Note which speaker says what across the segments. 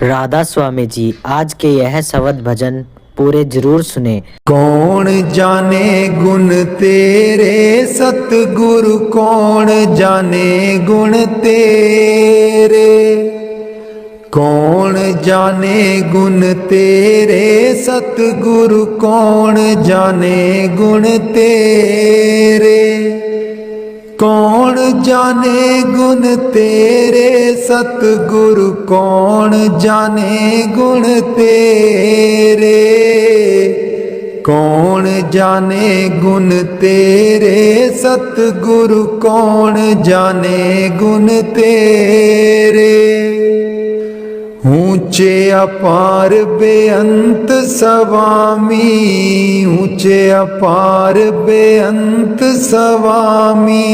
Speaker 1: राधा स्वामी जी आज के यह सवद भजन पूरे जरूर सुने।
Speaker 2: कौन जाने गुण तेरे सतगुरु, कौन जाने गुण तेरे, कौन जाने गुण तेरे सतगुरु, कौन जाने गुण तेरे, कौन जाने गुण तेरे सतगुरु, कौन जाने गुण तेरे, कौन जाने गुण तेरे सतगुरु, कौन जाने गुण तेरे। ऊंचे अपार बेअंत स्वामी, ऊंचे अपार बेअंत स्वामी,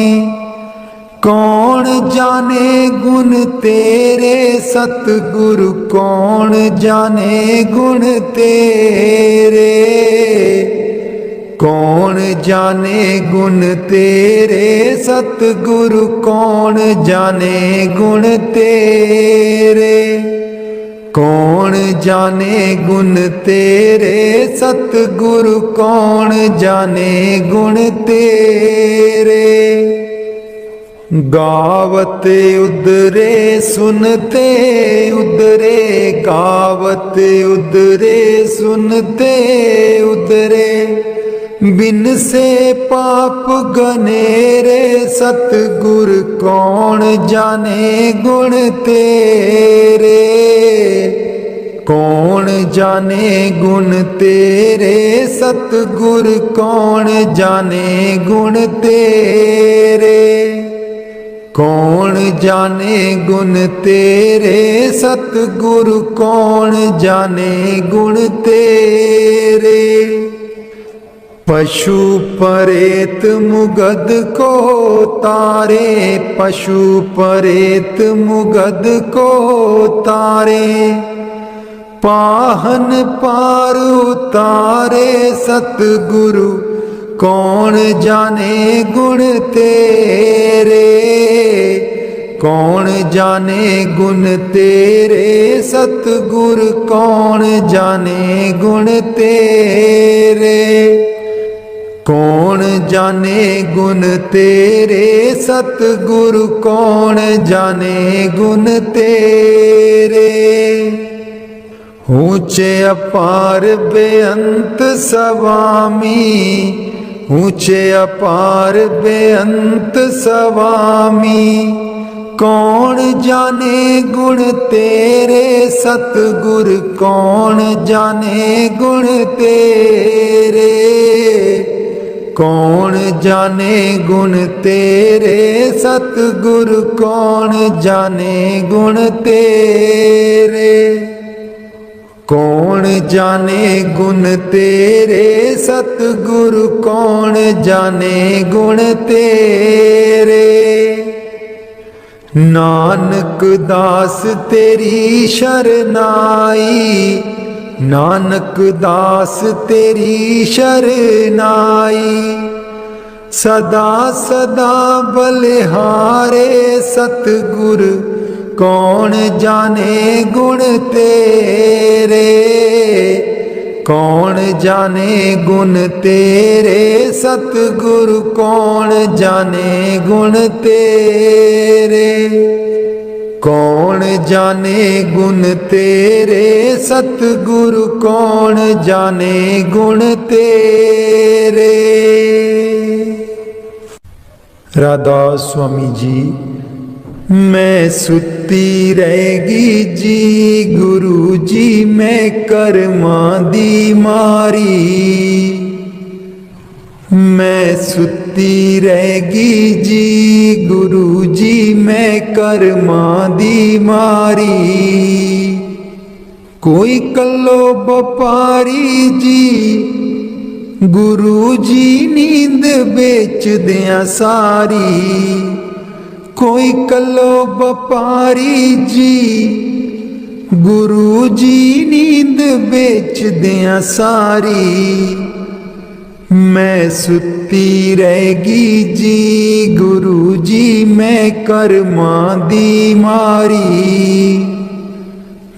Speaker 2: कौन जाने गुण तेरे सतगुरु, कौन जाने गुण तेरे, कौन जाने गुण तेरे सतगुरु, कौन जाने गुण तेरे, कौन जाने गुण तेरे सतगुरु, कौन जाने गुण तेरे। गावत उदरे सुनते उदरे, गावत उदरे सुनते उदरे, बिन से पाप गनेरे सतगुर, कौन जाने गुण तेरे, कौन जाने गुण तेरे सतगुर, कौन जाने गुण तेरे, कौन जाने गुण तेरे सतगुरु, कौन जाने गुण तेरे। पशु परेत मुगद को तारे, पशु परेत मुगद को तारे, पाहन पार उतारे सतगुरु, कौन जाने गुण तेरे, कौन जाने गुण तेरे सतगुरु, कौन जाने गुण तेरे, कौन जाने गुण तेरे सतगुरु, कौन जाने गुण तेरे। ऊंचे अपार बेअंत स्वामी, ऊंचे अपार बेअंत स्वामी, कौन जाने गुण तेरे सतगुर, कौन जाने गुण तेरे, कौन जाने गुण तेरे सतगुर, कौन जाने गुण तेरे, कौन जाने गुण तेरे सतगुरु, कौन जाने गुण तेरे। नानक दास तेरी शरनाई, नानक दास तेरी शरनाई, सदा सदा बलिहारे सतगुर, कौन जाने गुण तेरे, कौन जाने गुण तेरे सतगुरु, कौन जाने गुण तेरे, कौन जाने गुण तेरे सतगुरु, कौन जाने गुण तेरे। राधा स्वामी जी। मैं सुती रहेगी जी गुरु जी, मैं कर्मा दी मारी, मैं सुती रहेगी जी गुरु जी, मैं कर्मा दी मारी, कोई कल्लो व्यापारी जी गुरु जी नींद बेच दिया सारी, कोई कल्लो व्यापारी जी गुरु जी नींद बेच दिया सारी, मैं सुती रहेगी जी गुरु जी, मैं कर्मा दी मारी,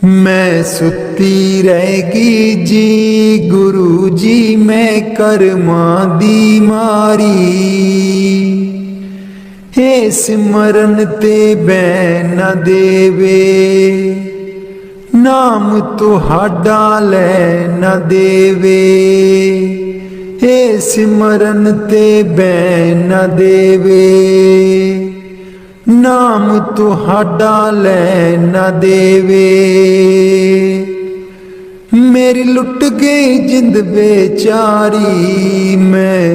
Speaker 2: मैं सुती रहेगी जी गुरु जी मैं कर्मा दी मारी। हे सिमरन ते बैन न देवे नाम तुहाडा लै न देवे। हे सिमरन ते बैन न देवे नाम तुहाडा लै न देवे। मेरी लुट गई जिंद बेचारी मैं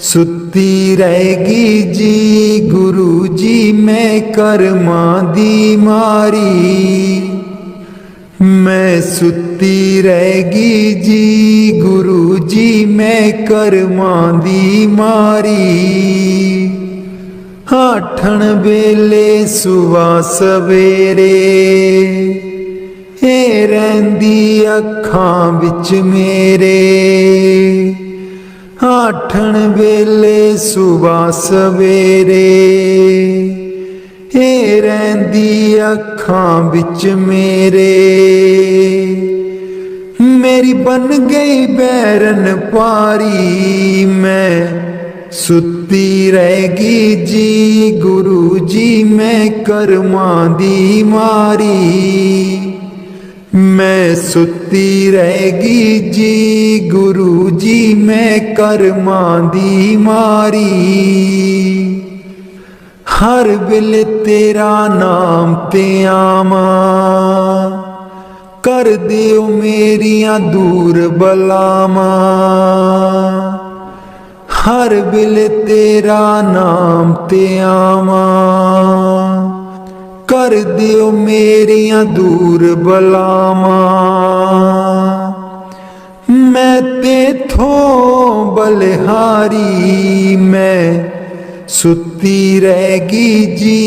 Speaker 2: सुती रहेगी जी गुरु जी मैं कर्मा दी मारी। मैं सुती रहेगी जी गुरु जी मैं कर्मा दी मारी। आठण वेले सुबह सवेरे हे रहिंदी अखां विच मेरे। आठण वेले सुबह सवेरे हे रहिंदी अखां विच मेरे। मेरी बन गई बैरन पारी मैं सुती रहेगी जी गुरु जी मैं कर्मा दी मारी। मैं सुती रहेगी जी गुरु जी मैं कर्मा दी मारी। हर वेले तेरा नाम ते आवा कर दिओ मेरियां दूर बलावा। हर वेले तेरा नाम ते आवा कर दिओ मेरियां दूर बलावा। मैं तेथों बलिहारी मैं सुती रहेगी जी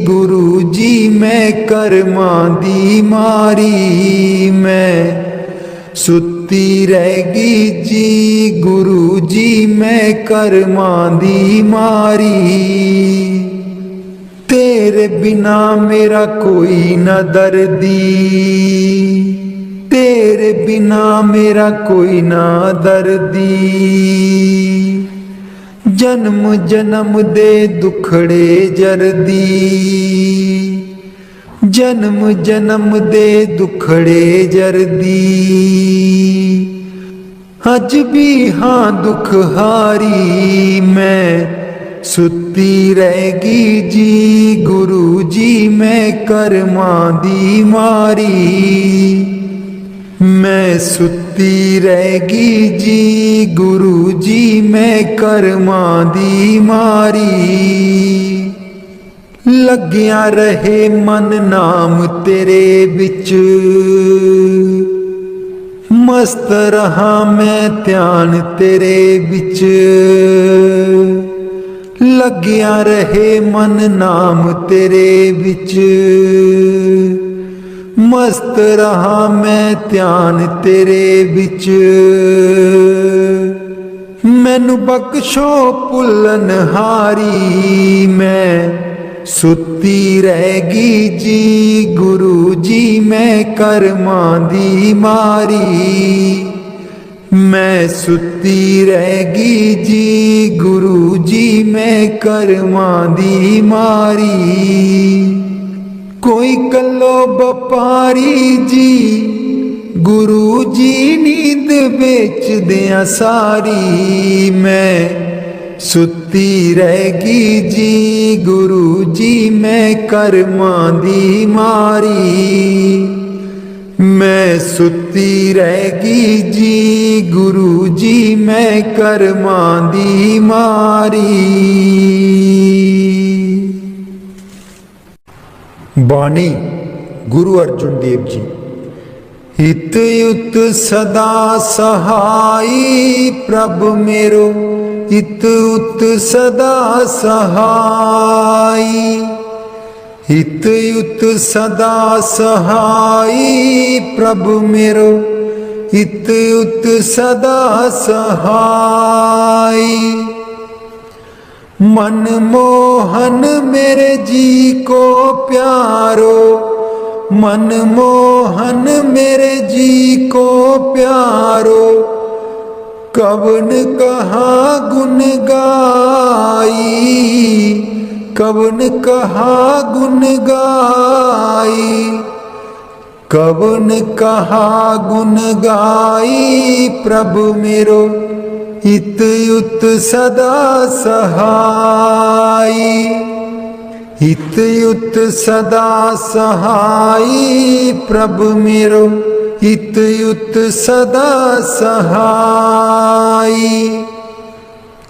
Speaker 2: गुरु जी मैं कर्मा दी मारी। मैं सुती रहेगी जी गुरु जी मैं कर्मा दी मारी। तेरे बिना मेरा कोई न दर्दी तेरे बिना मेरा कोई न दर्दी। जन्म जन्म दे दुखड़े जरदी जन्म जन्म दे दुखड़े जरदी। अज भी हाँ दुख हारी मैं सुती रहेगी जी गुरु जी मैं कर्मा दी मारी। मैं सुती रहेगी जी गुरु जी मैं कर्मा दी मारी। लग्या रहे मन नाम तेरे बिच मस्त रहा मैं ध्यान तेरे बिच। लग्या रहे मन नाम तेरे बिच मस्त रहा मैं ध्यान तेरे बिच। मैनू बख्शो भुल्लन हारी मैं सुती रहेगी जी गुरु जी मैं कर्मा दी मारी। मैं सुती रहेगी जी गुरु जी मैं कर्मा दी मारी। कोई कलो बपारी जी गुरु जी नींद बेच दिया सारी। मैं सुती रहेगी जी गुरु जी मैं कर्मा दी मारी। मैं सुती रहेगी जी गुरु जी मैं कर्मा दी मारी। बाणी गुरु अर्जुन देव जी। हित युत सदा सहाई प्रभ मेरो हित उत सदा सहाई। हित युत सदा सहाई प्रभु मेरो हित उत सदा सहाई। मन मोहन मेरे जी को प्यारो मनमोहन मेरे जी को प्यारो, कवन कहा गुन गाई, कवन कहा गुन गाई, कवन कहा गुन गाई। प्रभु मेरो हित युत सदा सहाई, हित युत सदा सहाई। प्रभु मेरो हित युत सदा सहाई।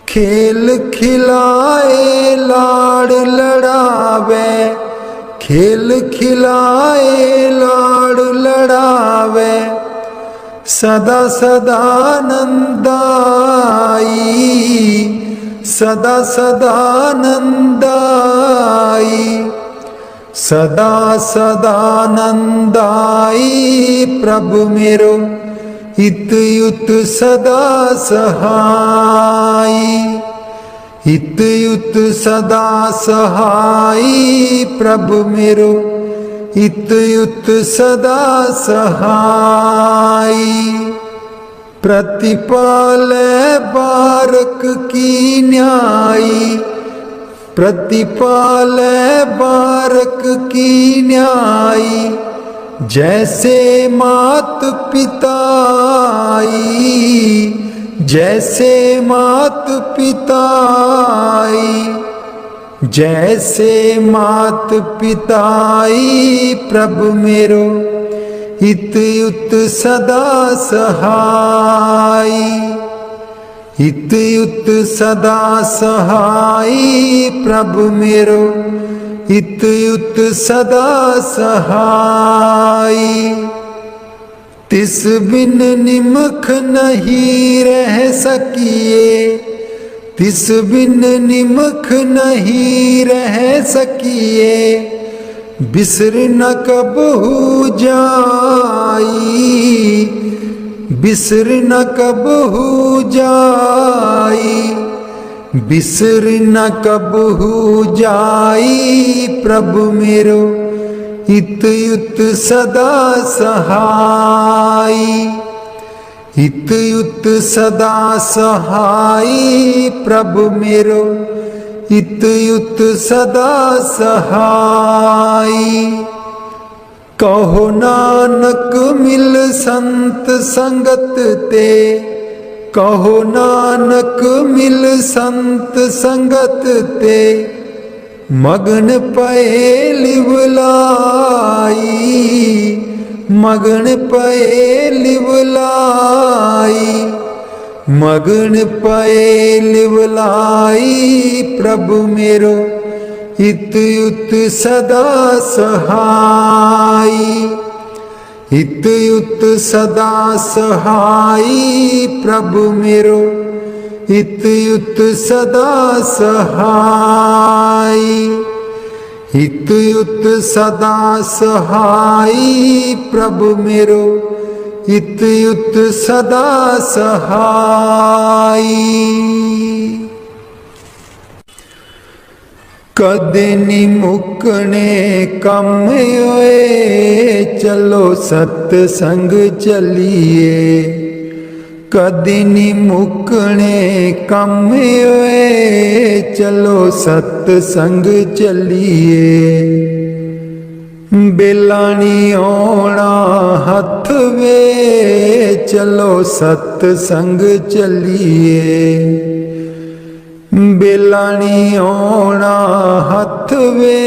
Speaker 2: खेल खिलाए लाड़ लड़ावे, खेल खिलाए लाड़ लड़ावे, सदा सदा नंदाई, सदा सदा नंदाई, सदा सदा नंदाई। प्रभु मेरो हित युत सदा सहाई, हित युत सदा सहाई। प्रभु मेरो हित युत सदा सहाई। प्रतिपाले बारक की न्यायी, प्रतिपाले बारक की न्यायी। जैसे मात पिताई, जैसे मात पिताई, जैसे मात पिताई। प्रभु मेरो हित युत सदा सहाई, हित युत सदा सहाई। प्रभु मेरो हित युत सदा सहाई। तिस बिन निमख नहीं रह सकिए, तिस बिन निमख नहीं रह सकिए। बिसर न कबहू जाई, बिसर न कबहू जाई, बिसर न कबहू जाई। प्रभु मेरो हित युत सदा सहाई, हित युत सदा सहाई। प्रभु मेरो हित युत सदा सहाई। कहो नानक मिल संत संगत ते, कहो नानक मिल संत संगत ते। मगन पए लिवलाई, मगन पए लिवलाई, मगन पए लिवलाई। प्रभु मेरो हित युत सदा सहाई, हित युत सदा सहाई। प्रभु मेरो हित युत सदा सहाई, हित युत सदा सहाई। प्रभु मेरो हित युत सदा सहाई। कदे नी मुकने कम होए, चलो सत्संग चलिए। कदे नी मुकने कम होए, चलो सत्संग चलिए। बेलानी आना हथ वे, चलो सत्संग चलिए। बेलानी आना हथ वे,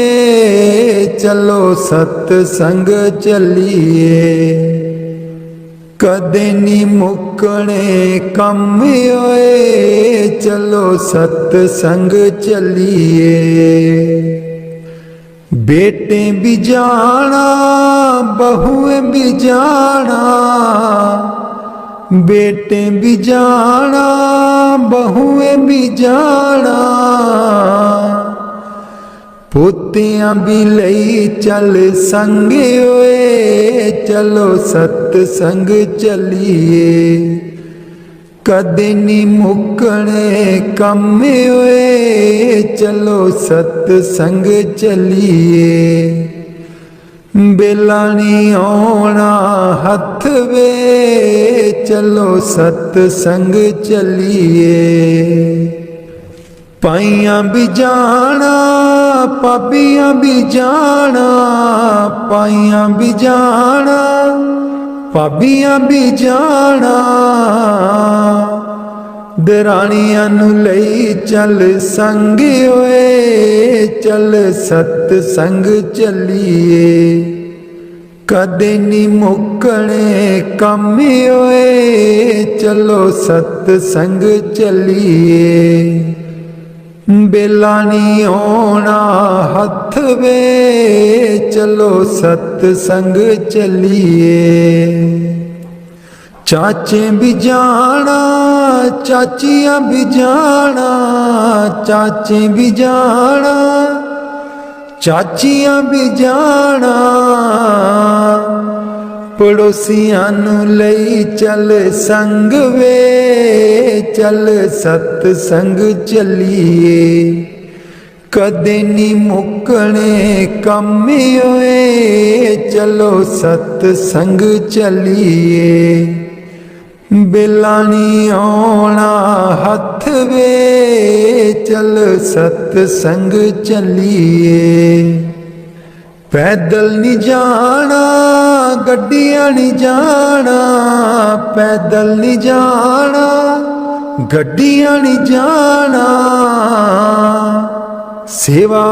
Speaker 2: चलो सत्संग चलिए। कदे नी मुकने कम होए, चलो सत्संग चलिए। बेटे भी जाना बहुएं भी जाना, बेटे भी जाना बहुएं भी जाना। पोतियां भी लई चल संगे होए, चलो सत्संग चलिए। कदे नी मुकने कम होए, चलो सत्संग चलिए। बेला नहीं आना हथ वे, चलो सतसंग चलिए। पाइयां भी जाना पाबियां भी जाना, पाइयां भी जाना पाबियां भी जाना। दराणियां नू लई चल संग ओए, चल सतसंग चलिए। कदे नी मुकने कम ओए, चलो सतसंग चलिए। बेला नहीं आना हथ वे, चलो सतसंग चलिए। चाचे भी जाना चाचियां भी जाना, चाचे भी जाना चाचियां भी जाना। पड़ोसियां नू लई चल संग वे, चल सतसंग चलिए। कदे नी मुकने कम होए, चलो सतसंग चलिए। बेला नहीं आना हथ वे, चल सतसंग चलिए। पैदल नहीं जाना गड्डियां नहीं जाना, पैदल नहीं जाना गड्डियां नहीं जाना। सेवा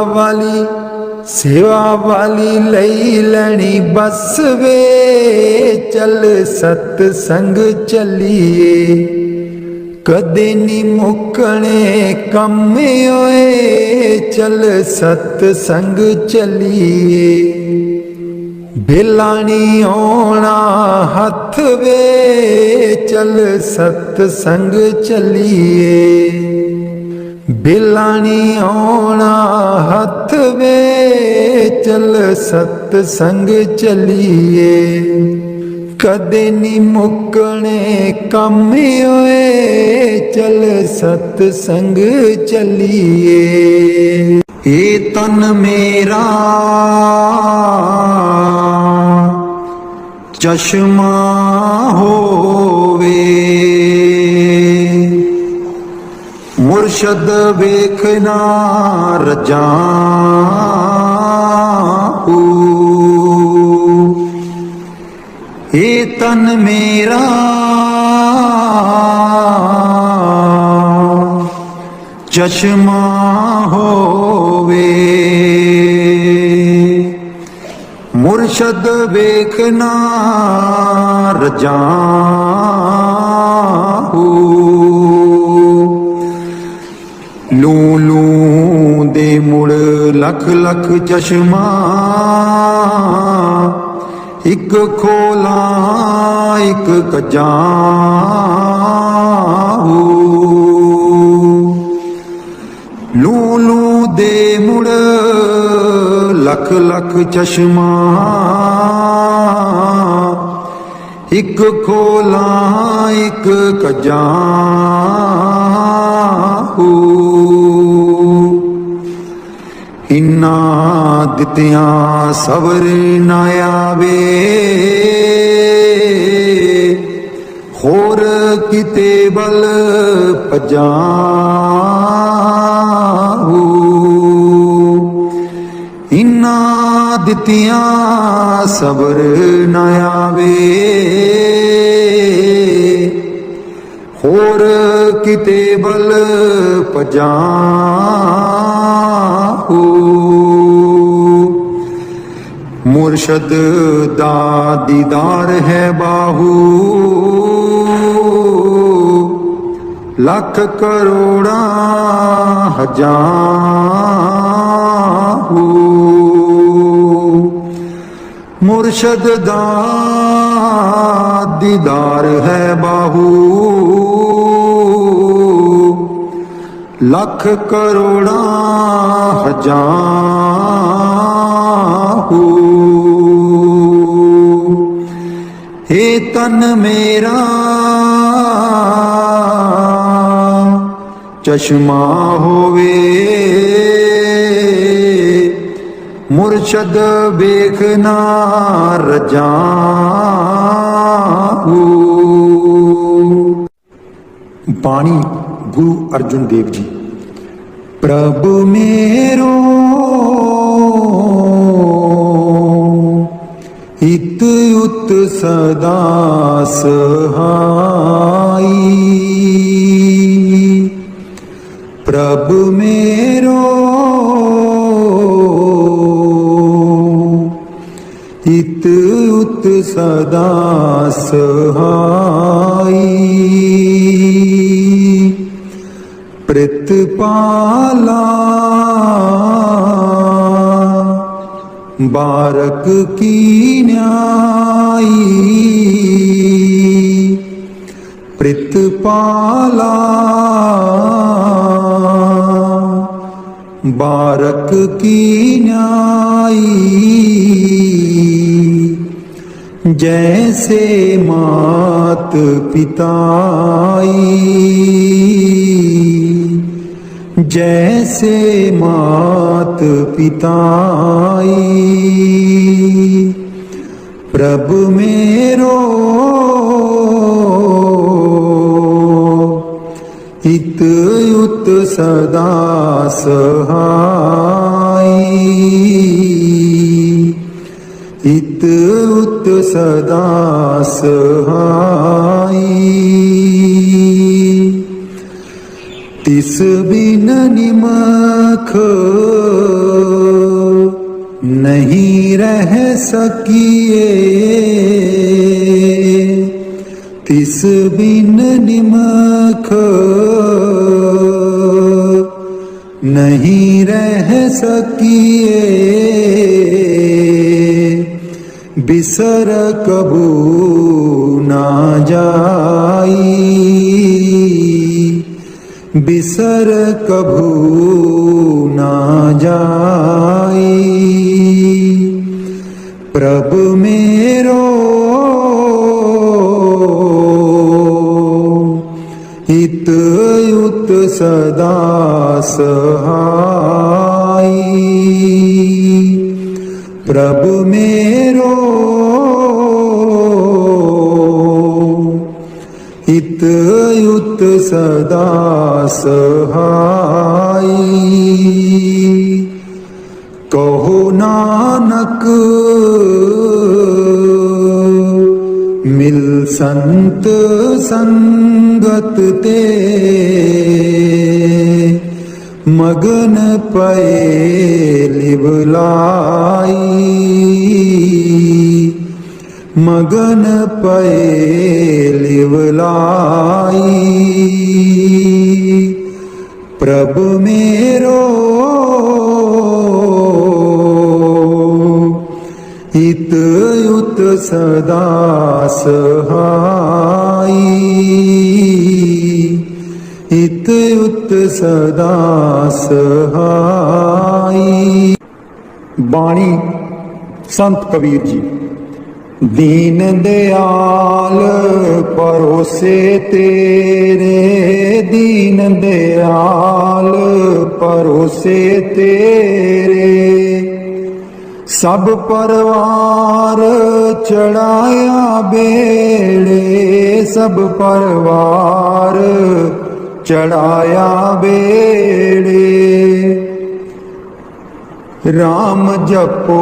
Speaker 2: वाली लई लैनी बस वे, चल सतसंग चलिए। कदे नी मुकने कम होए, चल सतसंग चलिए। बेला नहीं आना हथ वे, चल सतसंग चलिए। बेला नहीं आना हथ वे, चल सतसंग चलिए। कदे नी मुकने कम होए, चल सतसंग चलिए। ए तन मेरा चश्मा होवे, मुर्शद वेखना रजाऊ। ए तन मेरा चश्मा होवे, मुर्शद वेखना रजाऊ। लू लू दे मुड़ लख लख चश्मा, एक खोला एक कजाऊ। लू लू दे मुड़ लख लख चश्मा, एक खोला एक कजाऊ। इन्ना दित्तियां सबर ना आवे, होर किते बल पजाऊ। इन्ना दित्तियां सबर ना आवे, होर किते बल पजाऊ। मुर्शद दा दीदार है बाहू, लख करोड़ा हजारू। मुर्शद दा दीदार है बाहू, लख करोड़ा हजारू। हे तन मेरा चश्मा होवे, मुर्शद बेखना रजाऊ। बाणी गुरु अर्जुन देव जी। प्रभु मेरो हित उत सदा सहाई। प्रभु मेरो हित उत सदा सहाई। प्रतिपाला बारक की न्यायी। प्रतिपाला बारक की न्यायी। जैसे मात पिताई। जैसे मात पिताई। प्रभु मेरो हित उत सदा सहाई। हित उत सदा सहाई। तिस बिन निमख नहीं रह सकिए। तिस बिन निमख नहीं रह सकिए। बिसर कबू ना जाई। बिसर कभू ना जाई। प्रभु मेरो हित उत सदा सहाई। प्रभु मेरो हित उत सदा सहाई। कहो नानक मिल संत संगत ते। मगन पए लिवलाई। मगन पए लिवलाई। प्रभु मेरो हित उत सदा सहाई। हित उत सदा सहाई। बाणी संत कबीर जी। दीन दयाल परोसे तेरे। दीन दयाल परोसे तेरे। सब परवार चढ़ाया बेड़े। सब परवार चढ़ाया बेड़े। राम जपो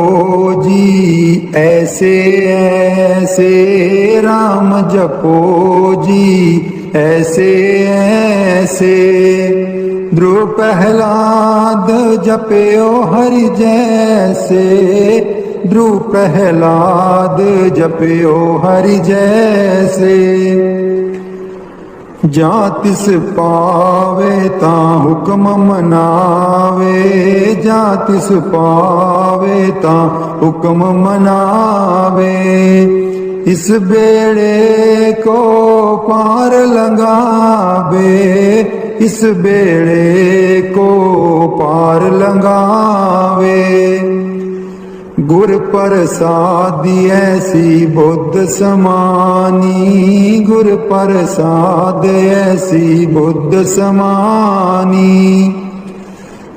Speaker 2: जी ऐसे ऐसे। राम जपो जी ऐसे ऐसे। ध्रुव प्रहलाद जपयो हरि जैसे। ध्रुव प्रहलाद जपयो हरि जैसे। जा तिस पावे ता हुक्म मनावे। जा तिस पावे ता हुक्म मनावे। इस बेड़े को पार लंघावे। इस बेड़े को पार लंघावे। गुर प्रसादी ऐसी बुद्ध समानी। गुर प्रसाद ऐसी बुद्ध समानी।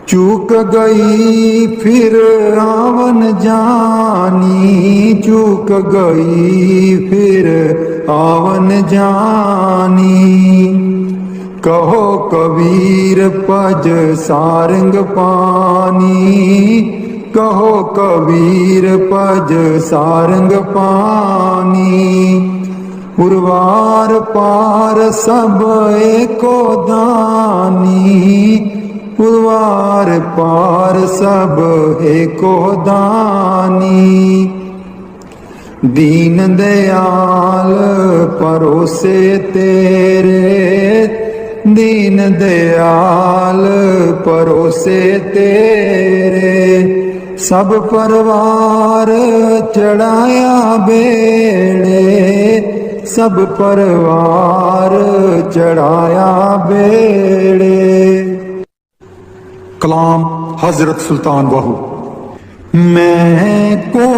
Speaker 2: चूक गई फिर आवन जानी, चूक गई फिर आवन जानी। कहो कबीर पज सारंग पानी, कहो कबीर पज सारंग पानी। उर्वार पार सब एको दानी, उर्वार पार सब एको दानी। दीन दयाल परोसे तेरे, दीन दयाल परोसे तेरे। सब परवार चढ़ाया बेड़े, सब परवार चढ़ाया बेड़े। कलाम हजरत सुल्तान बाहू। मैं को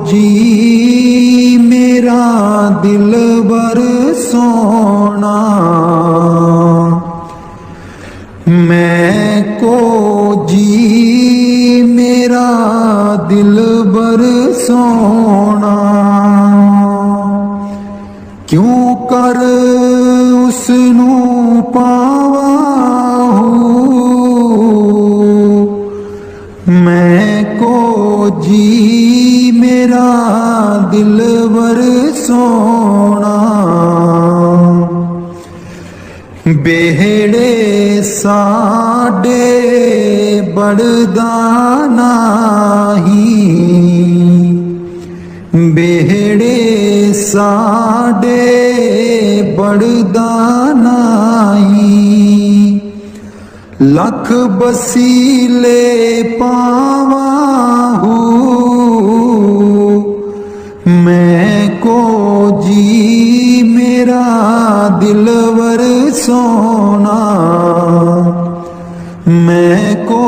Speaker 2: जी मेरा दिलबर सोना, मैं को जी मेरा दिलबर सोना। क्यों कर उसनू पावा मैं को जी मेरा दिलवर सोना। बेहड़े साडे बड़दा नाही, बेहड़े साडे बड़दा नाही। लख बसीले पावाहू मैं को जी मेरा दिलवर सोना, मैं को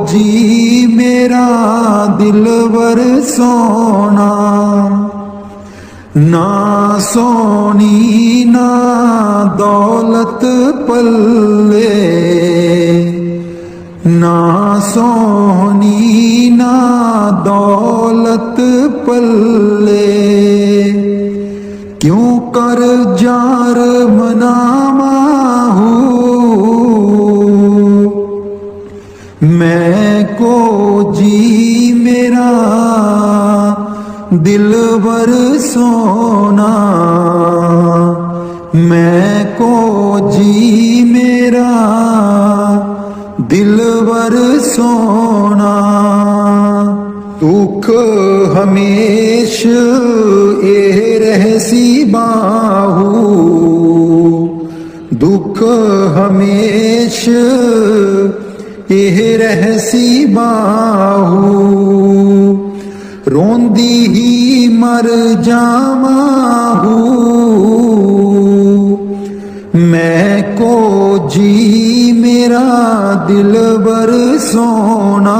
Speaker 2: जी मेरा दिलवर सोना। ना सोनी ना दौलत पल्ले, ना सोनी ना दौलत पल्ले। क्यों कर जार मनामाहू मैं को जी मेरा दिलवर सोना, मैं को जी मेरा दिलवर सोना। दुख हमेश ए रहसी बाहू, दुख हमेश एह रहसी बाहू। रोंदी ही मर जावाहू मैं को जी मेरा दिलबर सोना,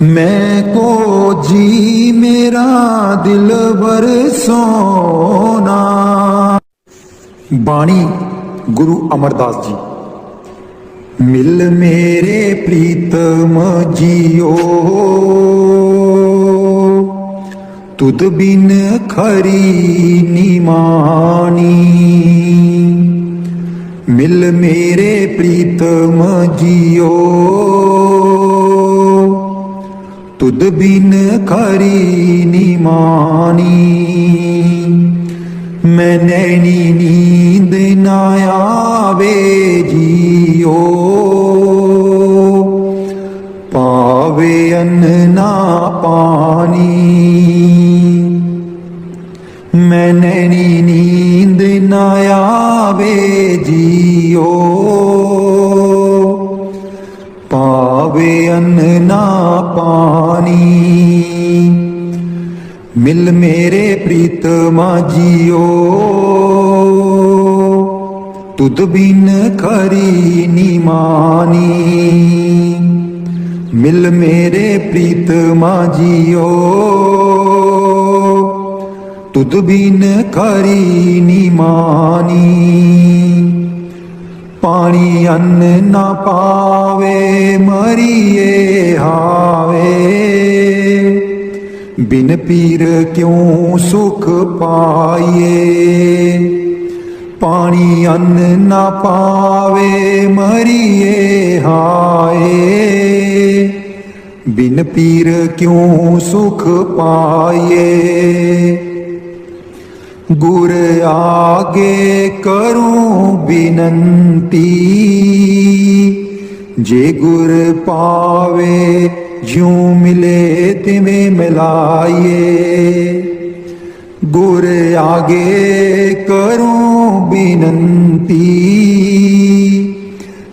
Speaker 2: मैं को जी मेरा दिलबर सोना। बाणी गुरु अमरदास जी। मिल मेरे प्रीतम जियो, तुद बिन खरी निमानी। मिल मेरे प्रीतम जियो, तुद बिन खरी निमानी। मैं नैनी नींद न आवे जियो, पावे अन्न ना पानी। मैं नैनी नींद न आवे जियो, पावे अन्न ना पानी। मिल मेरे प्रीतमा जियो, तुद बिन खरी निमानी। मिल मेरे प्रीतमा जियो, तुद बिन खरी निमानी। पानी अन्न ना पावे मरिए हावे, बिन पीर क्यों सुख पाइए। पानी अन्न ना पावे मरिए हाय, बिन पीर क्यों सुख पाइए। गुर आगे करूं बिनंती, जे गुर पावे ज्यों मिले तिवें मिलाइए। गुर आगे करूं बिनंती,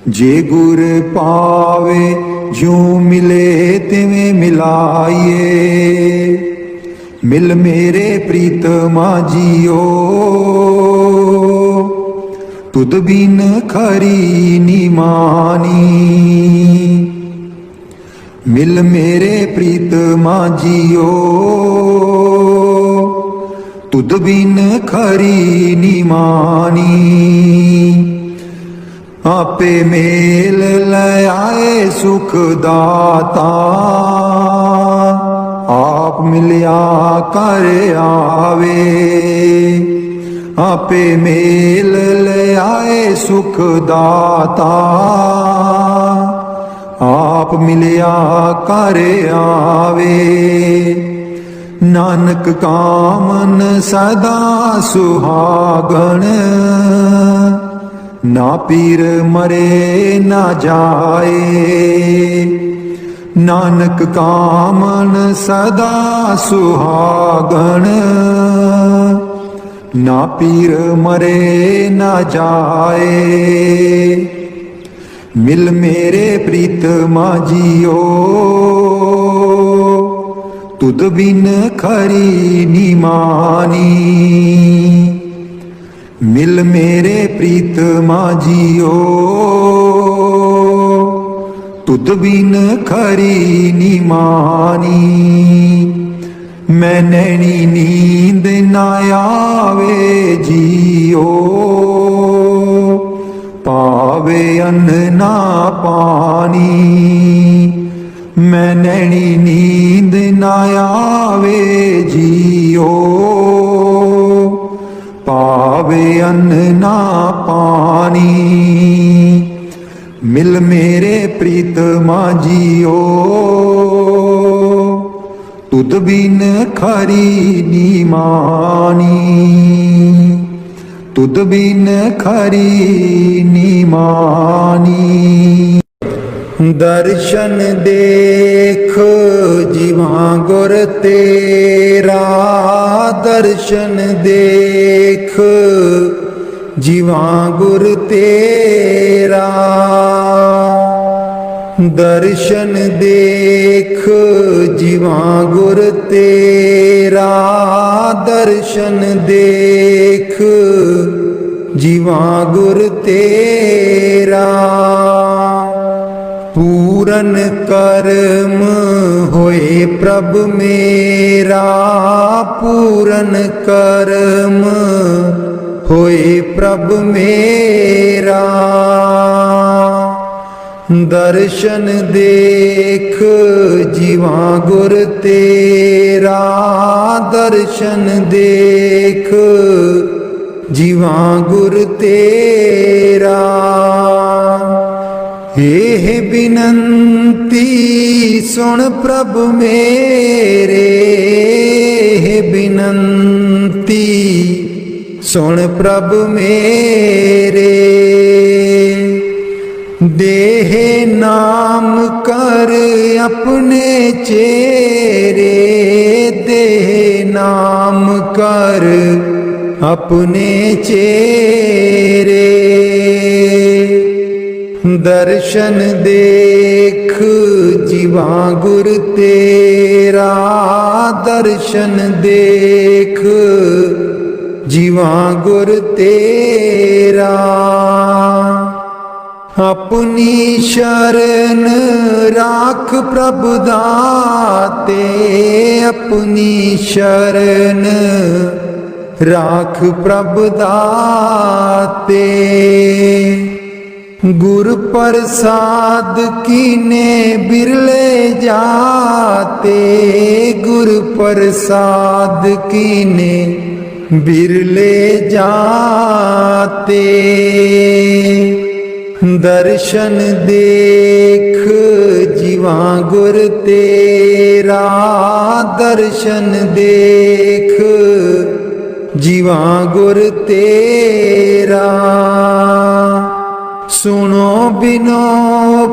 Speaker 2: जे गुर पावे ज्यों मिले तिवें मिलाइए। मिल मेरे प्रीतमा जियो, तुद बिन खरी निमानी। मिल मेरे प्रीतमा जियो, तुद बिन खरी निमानी। आपे मेल ले आए सुख दाता, आप मिलिया कर आवे। आपे मेल ले आए सुख दाता, आप मिलिया कर आवे। नानक कामन सदा सुहागण, ना पीर मरे ना जाए। नानक कामन सदा सुहागण, ना पीर मरे ना जाए। मिल मेरे प्रीतमा जियो, तुद बिन खरी निमानी। मिल मेरे प्रीतमा जियो, तुद बिन खरी निमानी। मैं नैनी नींद ना आवे जियो, पावे अन्न ना पानी। मैं नैनी नींद ना आवे जियो, पावे अन्न ना पानी। मिल मेरे प्रीतमा जियो, तुद बिन खरी निमानी। तुद बिन खरी निमानी। दर्शन देख जीवा गुर तेरा, दर्शन देख जीवा गुर तेरा। दर्शन देख जीवा गुर तेरा, दर्शन देख जीवा गुर तेरा। पूरन कर्म होए प्रभ मेरा, पूरन कर्म होए प्रभ मेरा। दर्शन देख जीवा गुर तेरा, दर्शन देख जीवा गुर तेरा। हे बिनंती सुन प्रभ मेरे, हे बिनंती सुन प्रभ मेरे। देह नाम कर अपने चेरे, देह नाम कर अपने चेरे। दर्शन देख जीवा गुर तेरा, दर्शन देख जीवा गुर तेरा। अपनी शरण राख प्रभु दाते, अपनी शरण राख प्रभु दाते। गुर प्रसाद कीने बिरले जाते, गुर प्रसाद कीने बिरले जाते। दर्शन देख जीवा गुर तेरा, दर्शन देख जीवा गुर तेरा। सुनो बिनो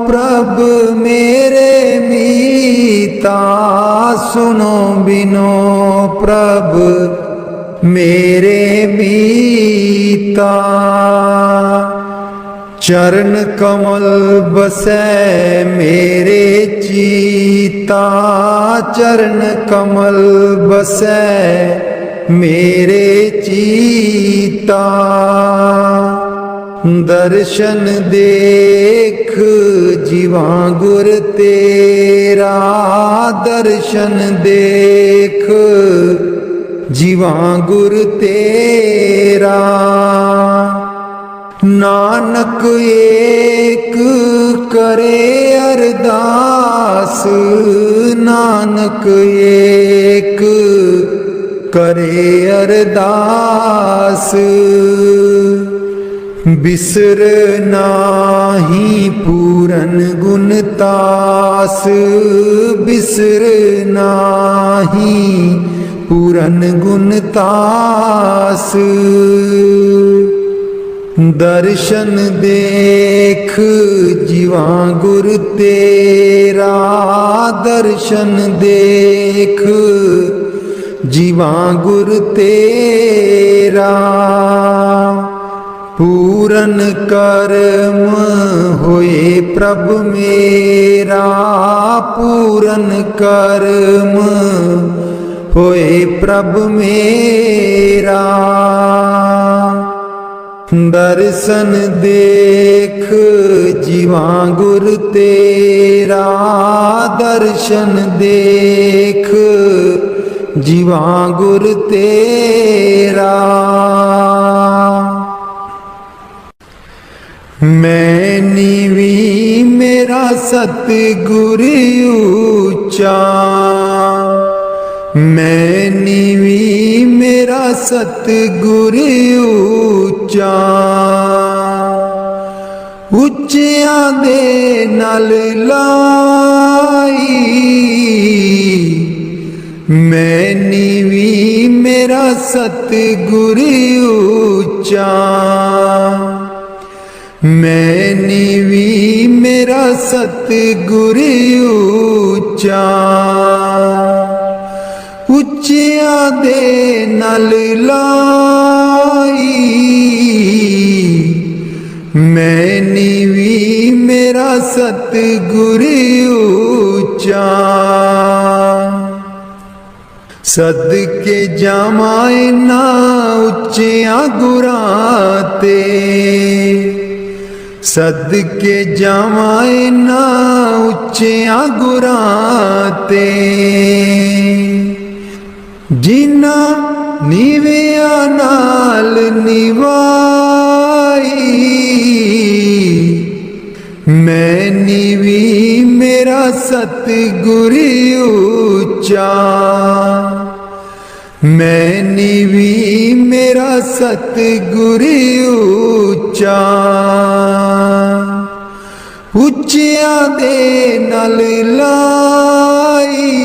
Speaker 2: प्रभ मेरे मीता, सुनो बिनो प्रभ मेरे मीता। चरण कमल बसै मेरे चीता, चरण कमल बसै मेरे चीता। दर्शन देख जीवा गुर तेरा, दर्शन देख जीवा गुर तेरा। नानक एक करे अरदास, नानक एक करे अरदास। बिसर नाही पूरन गुण तास, बिसर नाही पूरन गुण तास। दर्शन देख जीवा गुर तेरा, दर्शन देख जीवा गुर तेरा। पूरन कर्म होए प्रभ मेरा, पूरन कर्म होए प्रभ मेरा। दर्शन देख जीवा गुर तेरा, दर्शन देख जीवा गुर तेरा। मैं नीवी मेरा सतगुर ऊंचा, मैं नीवी मेरा सतगुर ऊंचा। ਉੱਚਿਆਂ ਦੇ ਨਾਲ ਲਾਈ, ਮੈਂ ਨੀਵੀਂ ਮੇਰਾ ਸਤਿਗੁਰ ਉੱਚਾ। ਮੈਂ ਨੀਵੀਂ ਮੇਰਾ ਸਤਿਗੁਰ ਉੱਚਾ। ਉੱਚਿਆਂ ਦੇ ਨਾਲ ਲਾਈ, मैं नीवी मेरा सतगुर ऊंचा। सदके जावां ना उच्चिया गुरां ते, सदके जावां ना उच्चिया गुरां ते। जिन्ना नीविया नाल निवाई, मैं नीवी मेरा सतगुर ऊंचा। मैं नीवी मेरा सतगुर ऊंचा। ਉੱਚਿਆਂ ਦੇ ਨਾਲ ਲਾਈ,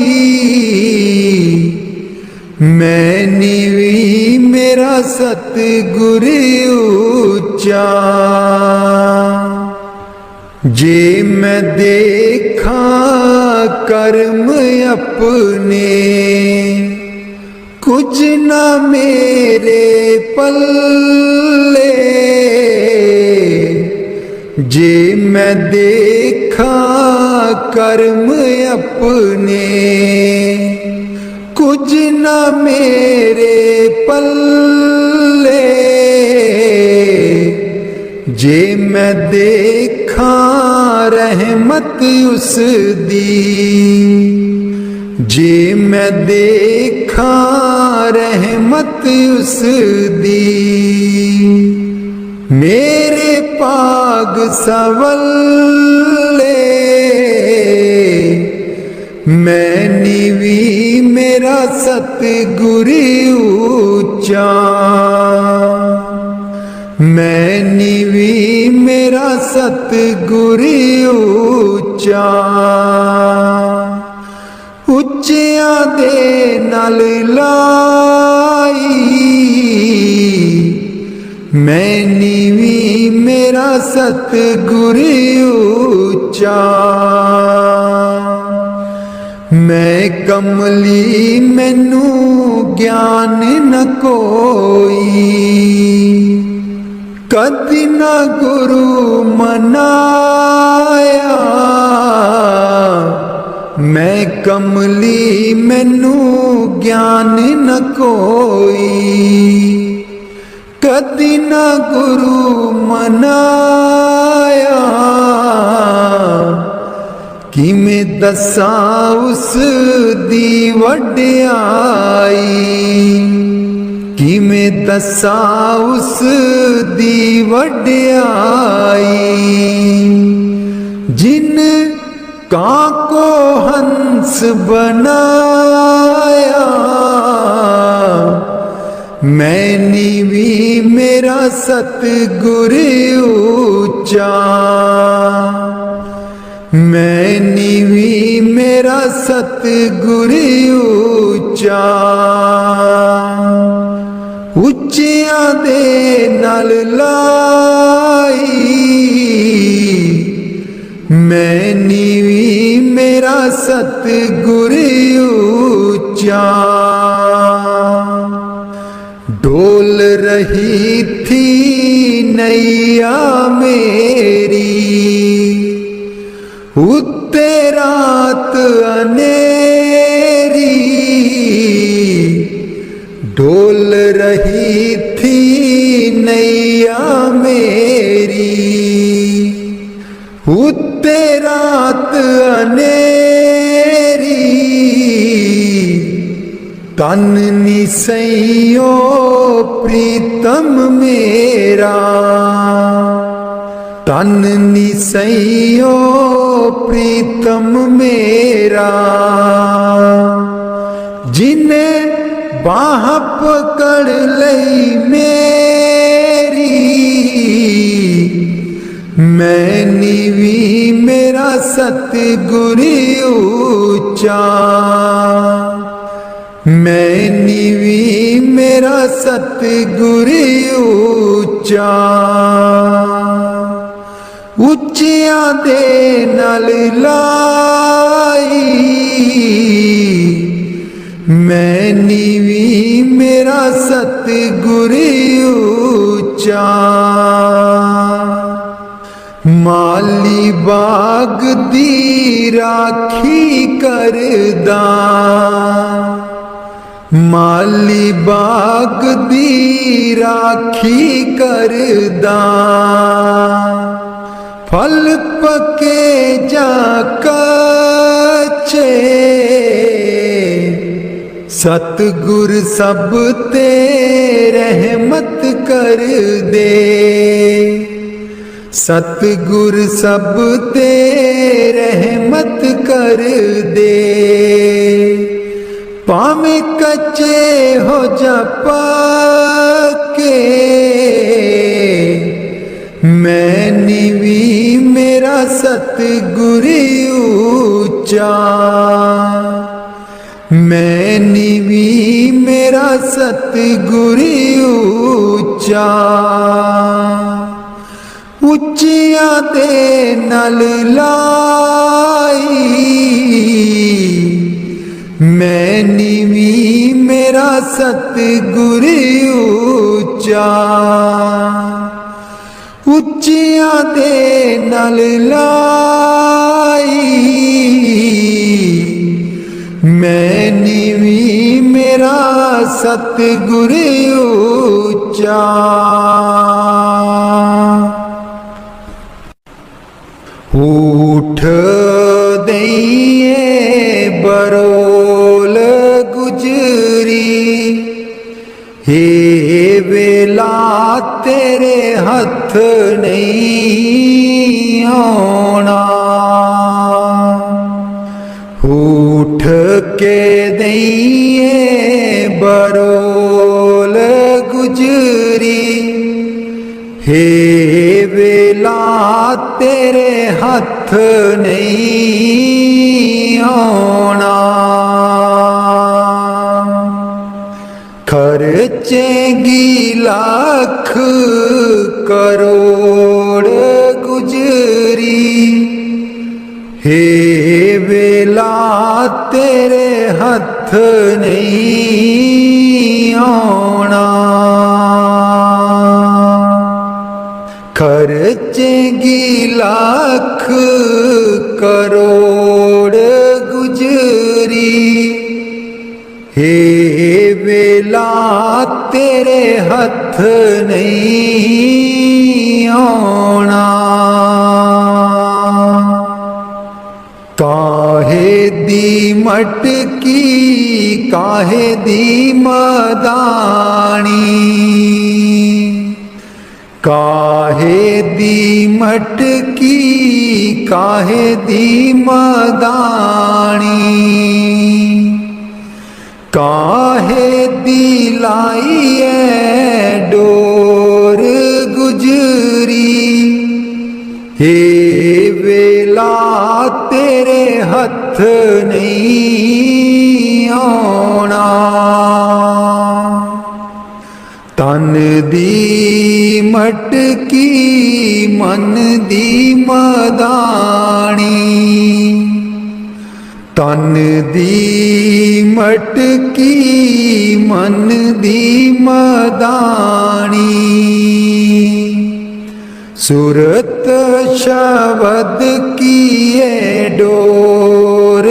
Speaker 2: मैं नीवी मेरा सतगुर ऊंचा। जे मैं देखा कर्म अपने, कुछ न मेरे पल्ले। जे मैं देखा कर्म अपने, कुछ न मेरे पल्ले। जे मैं देखा रहमत उस दी, जे मैं देखा रहमत उस दी। मेरे पाग सवले मैं नीवी मेरा सतगुरु ऊंचा मैं नीवी मेरा सतगुरु ऊंचा ਉੱਚਿਆਂ ਦੇ ਨਾਲ ਲਾਈ ਮੈਂ ਨੀਵੀਂ ਮੇਰਾ ਸਤਿਗੁਰੂ ਉੱਚਾ ਮੈਂ ਕਮਲੀ ਮੈਨੂੰ ਗਿਆਨ ਨ ਕੋਈ ਕਦੀ ਨਾ ਗੁਰੂ ਮਨਾਇਆ मैं कमली मैनू ज्ञान न कोई कदी न गुरु मनाया कि मैं दसा उस दी वड्याई कि मैं दसा उस दी वड्याई जिन कां को हंस बनाया मैं नीवी मेरा सतगुरु ऊंचा मैं नीवी मेरा सतगुरु ऊंचा ਉੱਚਿਆਂ ਦੇ ਨਾਲ ਲਾਈ मैं नीवी मेरा सतगुरु ऊंचा डोल रही थी नैया मेरी उत्ते रात अनेरी डोल रही थी नैया मेरी उत्ते रात अनेरी तन निसैयो प्रीतम मेरा तन निसैयो प्रीतम मेरा जिन्हें बाह पकड़ लई मेरी मैं नीवी मेरा सतगुरु ऊंचा मैं नीवी मेरा सतगुरु ऊंचा ਉੱਚਿਆਂ ਦੇ ਨਾਲ ਲਾਈ मैं नीवी मेरा सतगुरु ऊंचा माली बाग दी राखी करदा माली बाग दी राखी करदा फल पके जा कच्चे सतगुर सब ते रहमत कर दे सतगुर सब ते रहमत कर दे भावें कच्चे हो जा पक्के मैं नीवी मेरा सतगुरु ऊंचा मैं नीवी मेरा सतगुरु ऊंचा ਉੱਚਿਆਂ ਦੇ ਨਾਲ ਲਾਈ ਮੈਂ ਨੀਵੀਂ ਮੇਰਾ ਸਤਿਗੁਰੂ ਉੱਚਾ ਉੱਚਿਆਂ ਦੇ ਨਾਲ ਲਾਈ मैं नीवी मेरा सतगुरु ऊंचा उठ दइए बरोल गुजरी हे वेला तेरे हथ नहीं आना। उठ के दईए बरोल गुजरी, हे वेला तेरे हथ नहीं आना। खर्चेंगी लाख करोड़ गुजरी, हे वेला तेरे हथ नहीं आना। खर्चेंगी लाख करोड़ गुजरी, हे वेला तेरे हथ नहीं आना। काहे दी मटकी काहे दी मदानी, काहे दी मटकी काहे दी मदानी, काहे दिलाई डोर गुजरी, हे वेला तेरे हथ नहीं आना। तन दी मटकी मन दी मदानी, तन दी मटकी मन दी मदानी, सूरत शब्द की ये डोर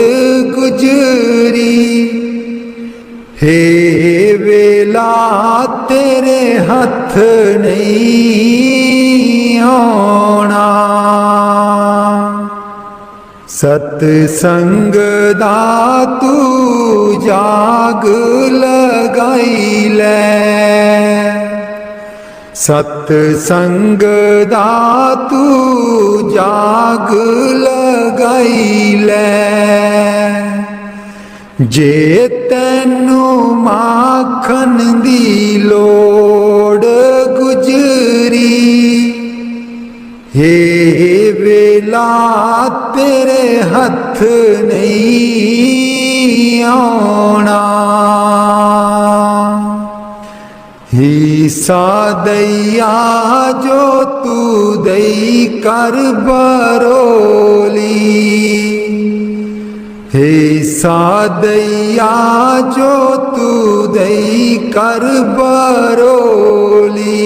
Speaker 2: गुजरी, हे वेला तेरे हथ नहीं आना। सतसंग दा तू जाग लगाई ले, सतसंग दा तू जाग लगाई ले, जे तैनू माखन दी लोड़ गुजरी, हे वेला तेरे हथ नहीं आना। हिस्सा दैया जो तू दई कर बरोली, हिस्सा दैया जो तू दई कर बरोली,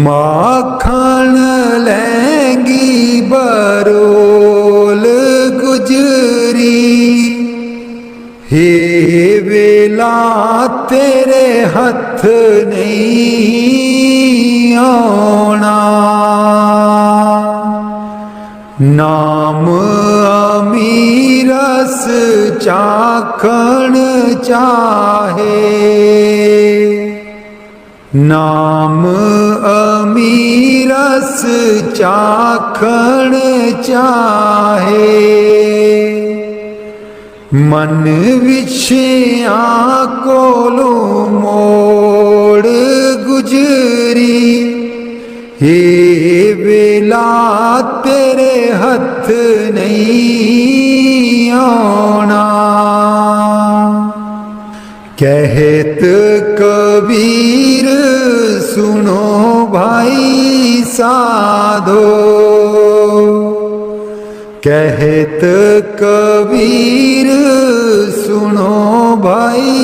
Speaker 2: माखन लेंगी बरोल गुजरी, हे वेला तेरे हथ नहीं आना। नाम अमीरस चाखण चाहे, नाम अमीरस चाखण चाहे, मन विषया कोलो मोड़ गुजरी, हे वेला तेरे हथ नहीं आना। कहत कबीर सुनो भाई साधो, कहत कबीर सुनो भाई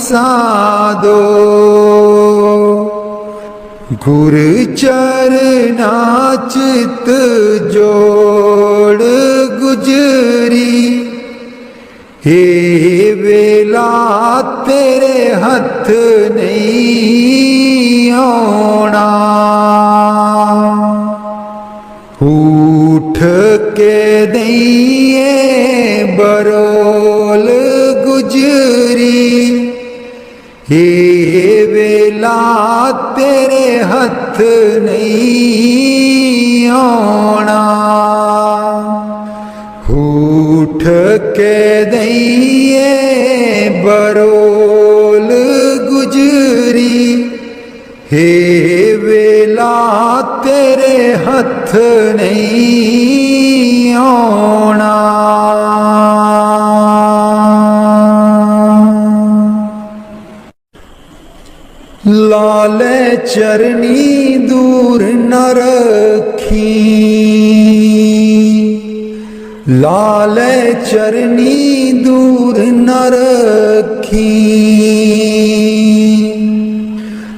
Speaker 2: साधो, गुर चरना चित जोड़ गुजरी, हे वेला तेरे हथ नहीं आना। उठ के दईए बरोल गुजरी, हे वेला तेरे हथ नहीं आना, उठ के दईए बरोल गुजरी, हे वेला तेरे हथ नहीं आना। लाले चरनी दूर न रखी, लाले चरनी दूर न रखी,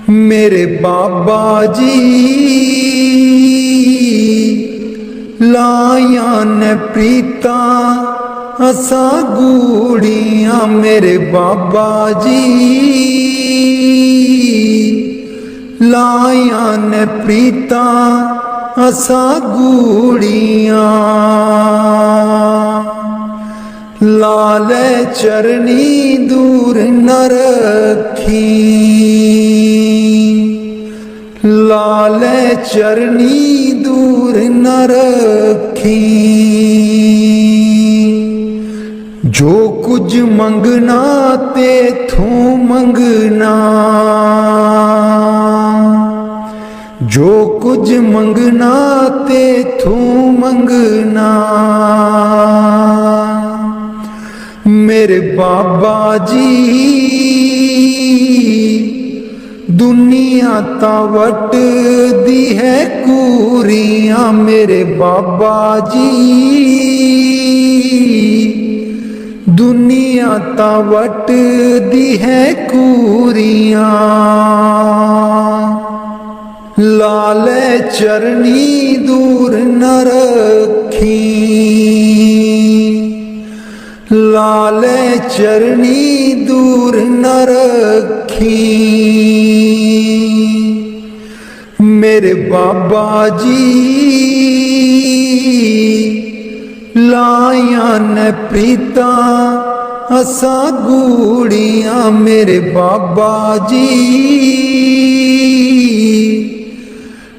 Speaker 2: मेरे बाबा जी लाया न प्रीता असा गूड़ियां, मेरे बाबा जी लाया न प्रीता असा गूड़ियां, लाले चरनी दूर न रखी, लाले चरनी दूर न रखी, जो कुछ मंगना ते थू मंगना, जो कुछ मंगना ते थू मंगना, मेरे बाबा जी दुनिया ता वट दी है कूरियां, मेरे बाबा जी दुनिया ता वट दी है कूरियां, लाले चरनी दूर न रखी, लाले चरनी दूर न रखी, मेरे बाबा जी लाया न प्रीता असा गूड़ियां, मेरे बाबा जी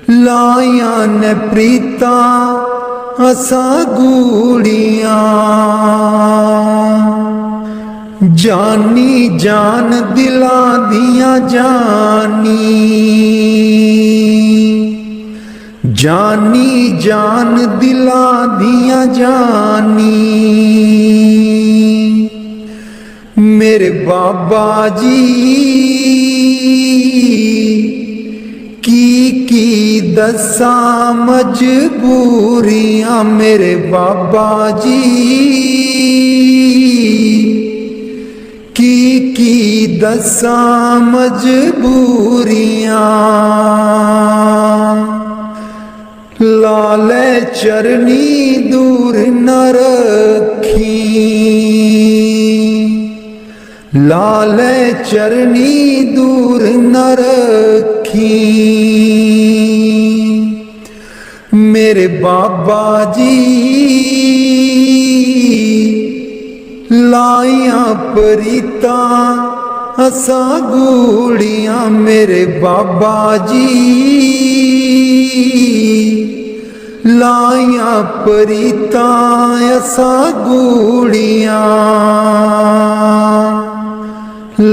Speaker 2: लाया न प्रीता असा गूड़ियां, जानी जान दिला दिया जानी, जानी जान दिला दिया जानी, मेरे बाबा जी की दसा मजबूरियां, मेरे बाबा जी की दसा मजबूरियां, लाले चरनी दूर न रखी, लाले चरनी दूर न रखी, मेरे बाबा जी लाया प्रीता असा गूड़ियां, मेरे बाबा जी लाया प्रीता असा गूड़ियां,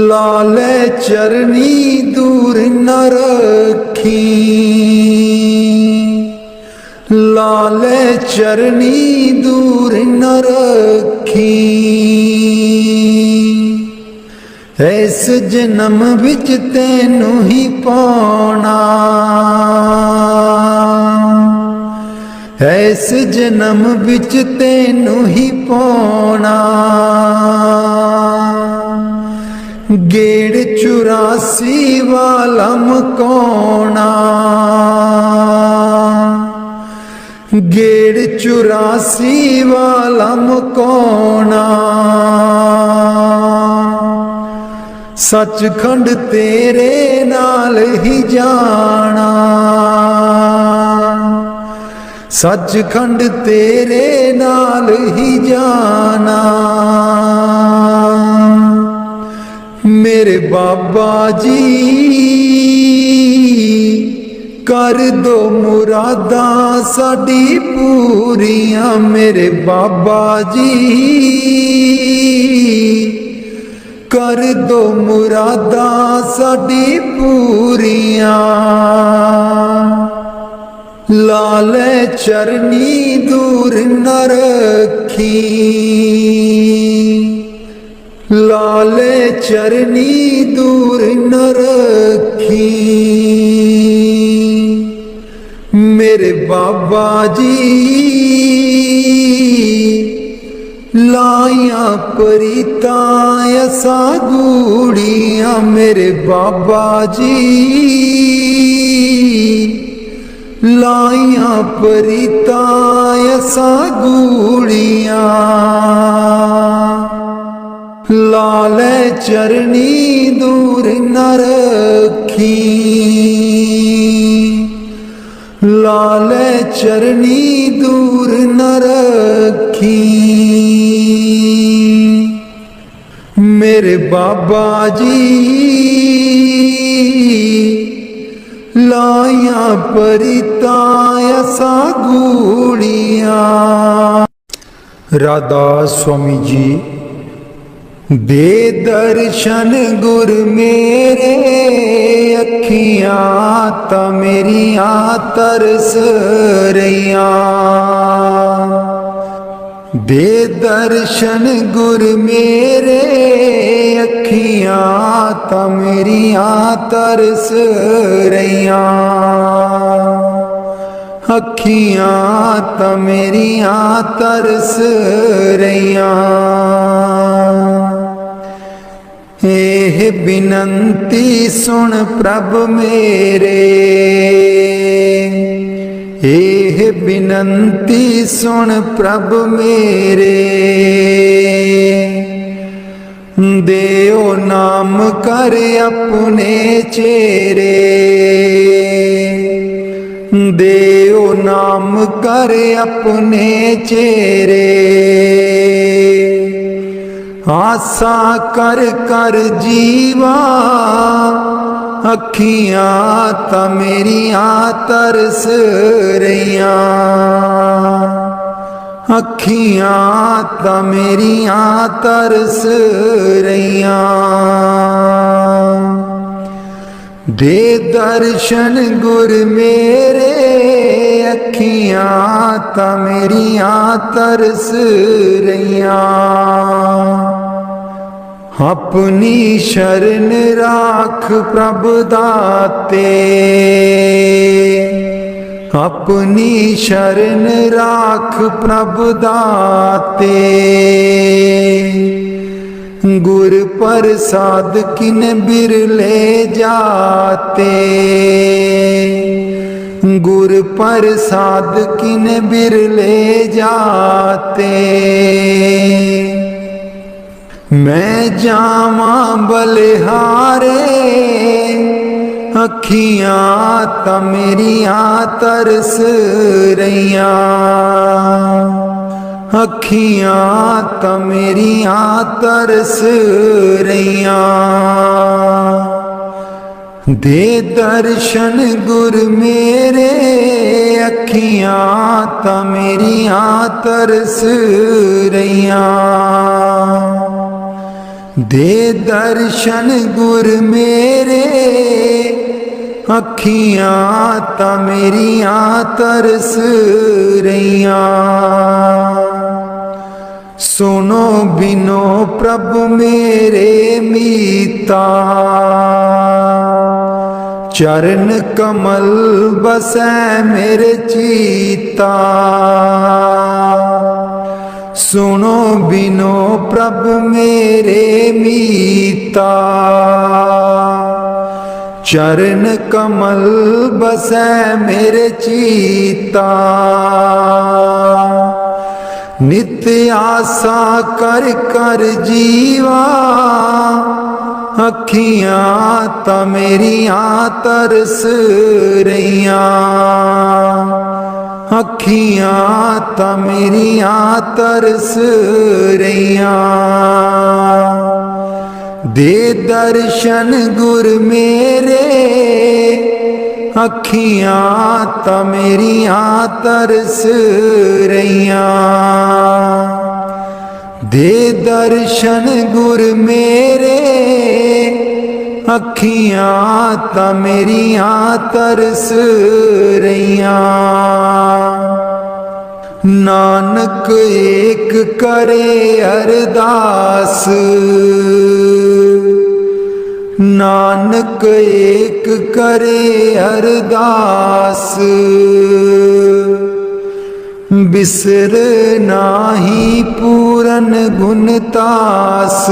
Speaker 2: लाले चरनी दूर न रखी, लाले चरनी दूर न रखी, इस जन्म विच तैनू ही पाना, इस जन्म विच तैनू ही पाना, गेड़ 84 वाला मकाना, गेड़ 84 वाला मकाना, सचखंड तेरे नाल ही जाना, सचखंड तेरे नाल ही जाना, मेरे बाबा जी कर दो मुरादा साडी पूरियां। मेरे बाबा जी कर दो मुरादा साडी पूरियां। लाले चरनी दूर न रखी, लाले चरनी दूर न रखी। मेरे बाबा जी लाया परिता ऐसा गूड़ियां। मेरे बाबा जी लाया परिता ऐसा गूड़ियां। लाले चरनी दूर न रखी, लाले चरनी दूर न रखी। मेरे बाबा जी लाया परिता ऐसा गूड़ियां। राधा स्वामी जी दे दर्शन गुर मेरे, अखियां ता मेरियां तरस रहियां। दे दर्शन गुर मेरे, अखियां ता मेरियां तरस रहियां। अखियां ता मेरियां तरस रहियां। एह बिनंती सुन प्रभ मेरे, एह बिनंती सुन प्रभ मेरे। देओ नाम कर अपने चेरे, देओ नाम कर अपने चेरे। आसा कर कर जीवा, अखियां ता मेरियां तरस रहियां। अखियां ता मेरियां तरस रहियां। दे दर्शन गुर मेरे, अखियां ता मेरियां तरस रहियां। अपनी शरण राख प्रभ दाते, अपनी शरण राख प्रभ दाते। गुर प्रसाद किन बिरले जाते, गुर प्रसाद किन बिरले जाते। मैं जावा बलिहारे, अखियां ता मेरियां तरस रहियां। अखियां ता मेरियां तरस रहियां। दे दर्शन गुर मेरे, अखियां ता मेरियां तरस रहियां। दे दर्शन गुर मेरे, अखियां ता मेरियां तरस रहियां। सुनो बिनो प्रभु मेरे मीता, चरण कमल बसै मेरे चीता। सुनो बिनो प्रभु मेरे मीता, चरण कमल बसै मेरे चीता। नित्य आसा कर कर जीवा, अखियां ता मेरियां तरस रहियां। अखियां ता मेरियां तरस रहियां। दे दर्शन गुर मेरे, अखियां ता मेरियां तरस रहियां। दे दर्शन गुर मेरे, अखियां ता मेरियां तरस रहियां। नानक एक करे अरदास, नानक एक करे अरदास। बिसर नाही पूरन गुणतास,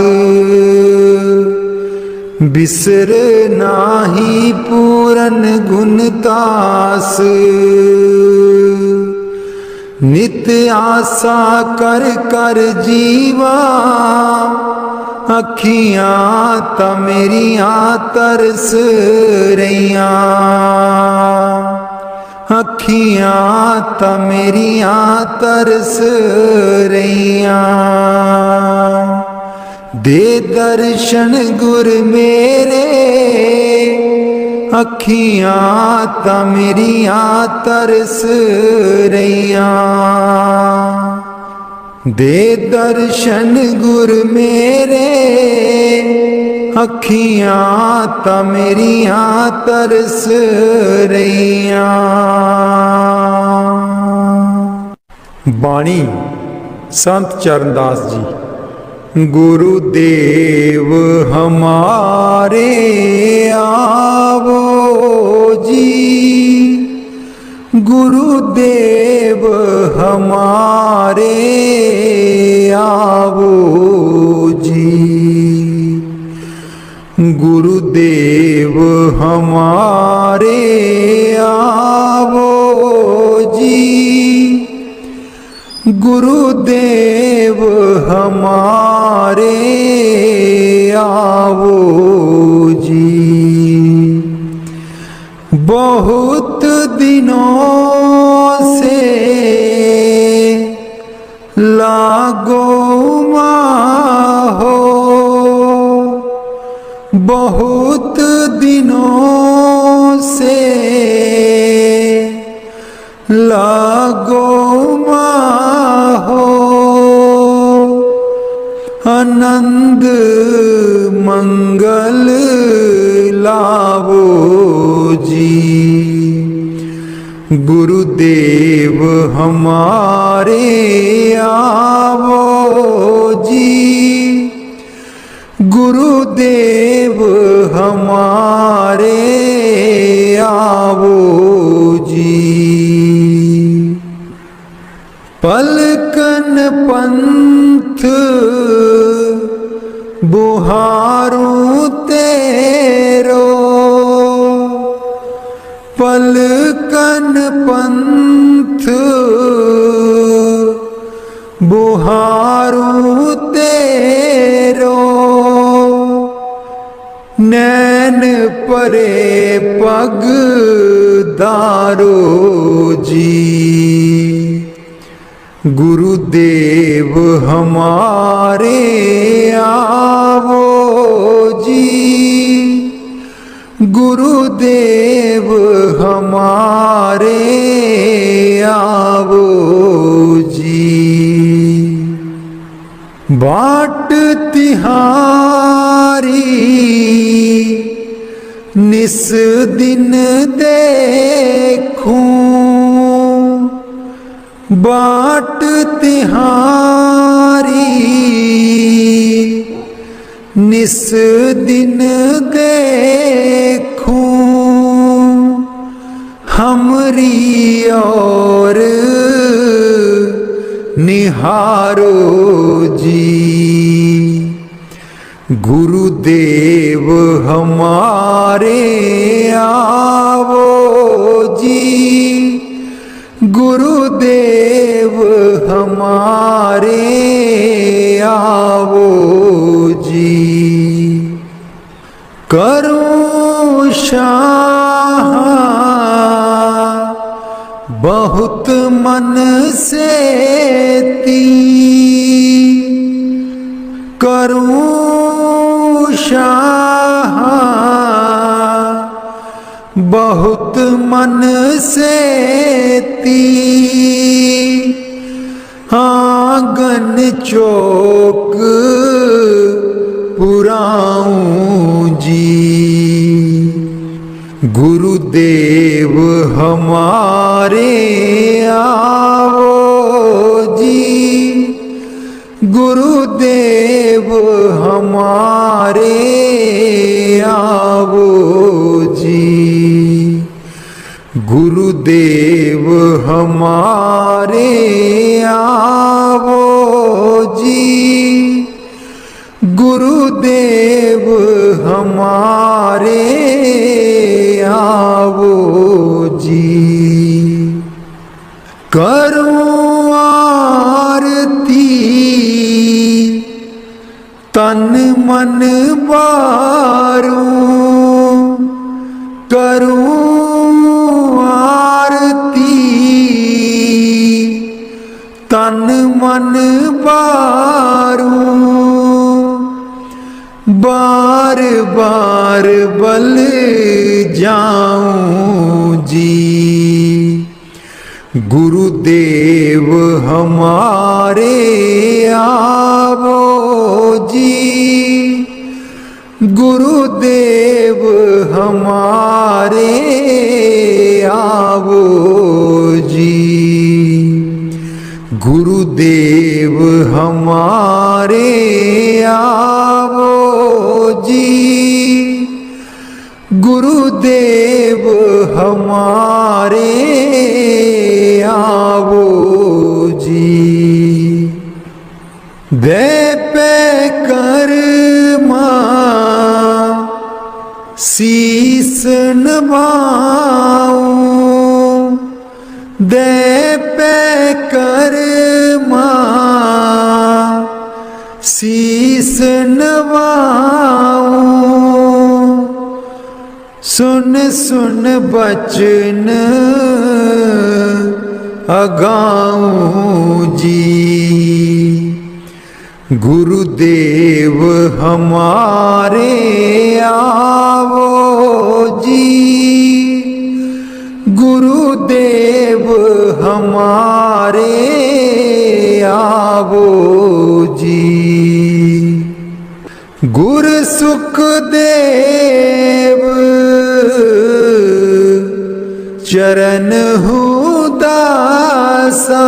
Speaker 2: बिसर नाही पूरन गुणतास। नित आशा कर कर जीवा, अखियां ता मेरियां तरस रहियां। अखियां ता मेरियां तरस रहियां। दे दर्शन गुर मेरे, अखियां ता मेरियां तरस रहियां। दे दर्शन गुर मेरे, अखियां ता मेरियां तरस रहियां। बाणी संत चरणदास जी। गुरुदेव हमारे आवो जी, गुरुदेव हमारे आवो जी। गुरुदेव हमारे आवो जी, गुरुदेव हमारे आवो जी। बहुत दिनों से लागो माहो, बहुत दिनों से लागो माहो। आनंद मंगल लावो जी। गुरुदेव हमारे आवो जी, गुरुदेव हमारे आवो जी। पलकन पंथ बुहारूं तेरो, पलकन पंथ बुहारूं तेरो। नैन परे पग दारो जी। गुरुदेव हमारे आवो जी, गुरुदेव हमारे आवो जी। बाट तिहारी निस दिन देखूं, बाट तिहारी निस दिन देखूं। हमरी और निहारो जी। गुरुदेव हमारे आवो जी, गुरुदेव हमारे आवो जी। करूं शाह बहुत मन से ती, करूं शाह बहुत मन से ती आंगन चौक पुराऊं जी। गुरुदेव हमारे आओ जी, गुरुदेव हमारे आओ जी, गुरुदेव हमारे आओ जी, गुरुदेव हमारे आओ जी। करूं आरती तन मन बारूं, करूं आरती तन मन बारूं, बार बार बल जाऊं जी। गुरुदेव हमारे आओ जी, गुरुदेव हमारे आओ जी, गुरुदेव हमारे आओ जी, गुरुदेव हमारे आओ जी। दे पे कर्मा शीस नवाऊं, दे पे कर्मा शीस नवाऊं, सुन सुन बचन अगाऊं जी। गुरुदेव हमारे आओ जी, गुरुदेव हमारे आओ जी। गुरु सुखदेव चरण हूँ दासा,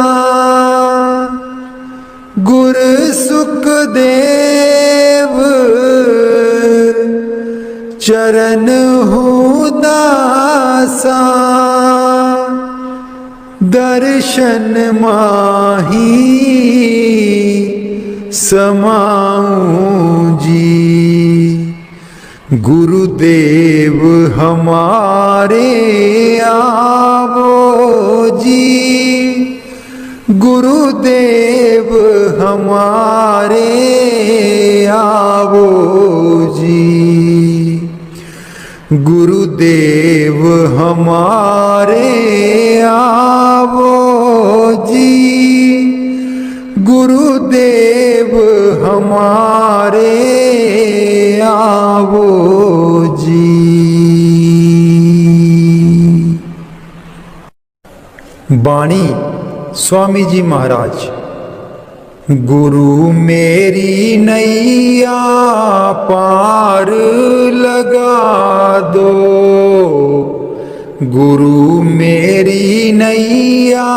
Speaker 2: गुरु सुखदेव चरण हूँ दासा, दर्शन माही समाऊं जी। गुरुदेव हमारे आओ जी, गुरुदेव हमारे आओ जी, गुरुदेव हमारे आओ जी, गुरुदेव हमारे आओ जी। बाणी स्वामी जी महाराज। गुरु मेरी नैया पार लगा दो, गुरु मेरी नैया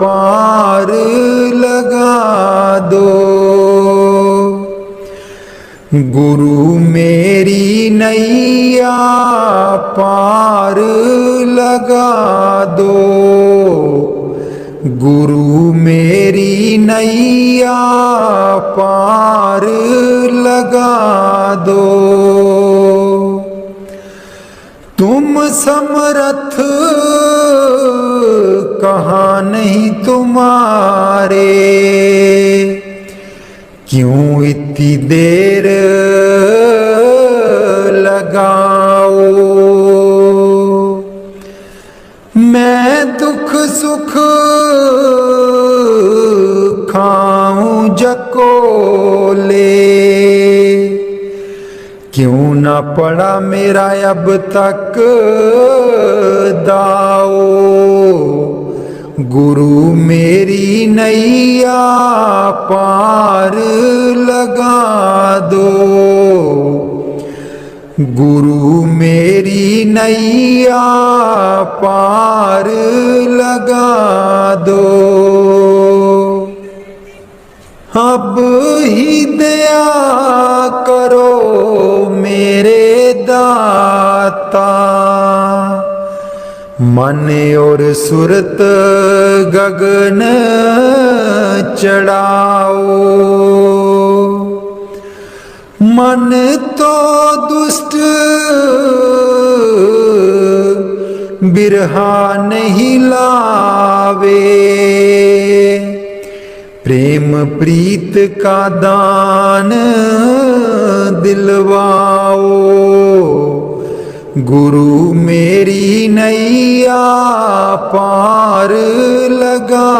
Speaker 2: पार लगा दो, गुरु मेरी नैया पार लगा दो, गुरु मेरी नैया पार लगा दो। तुम समर्थ कहाँ नहीं तुम्हारे, क्यों इतनी देर लगाओ। मैं दुख सुख खाऊं जकोले, पड़ा मेरा अब तक दाओ, गुरु मेरी नैया पार लगा दो, गुरु मेरी नैया पार लगा दो। अब ही दया करो मेरे दाता, मन और सुरत गगन चढ़ाओ, मन तो दुष्ट बिरहा नहीं लावे, प्रेम प्रीत का दान दिलवाओ, गुरु मेरी नैया पार लगा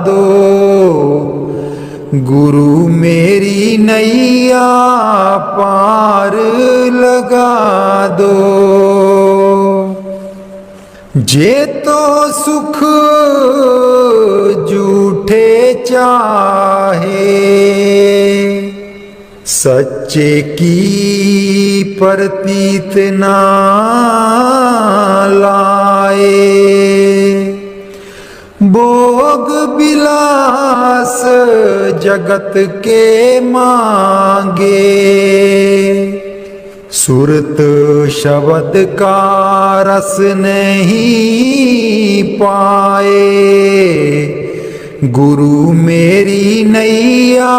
Speaker 2: दो, गुरु मेरी नैया पार लगा दो। जे तो सुख झूठे चाहे, सच्चे की प्रतीत ना लाए, भोग विलास जगत के मांगे, सुरत शब्द का रस नहीं पाए, गुरु मेरी नैया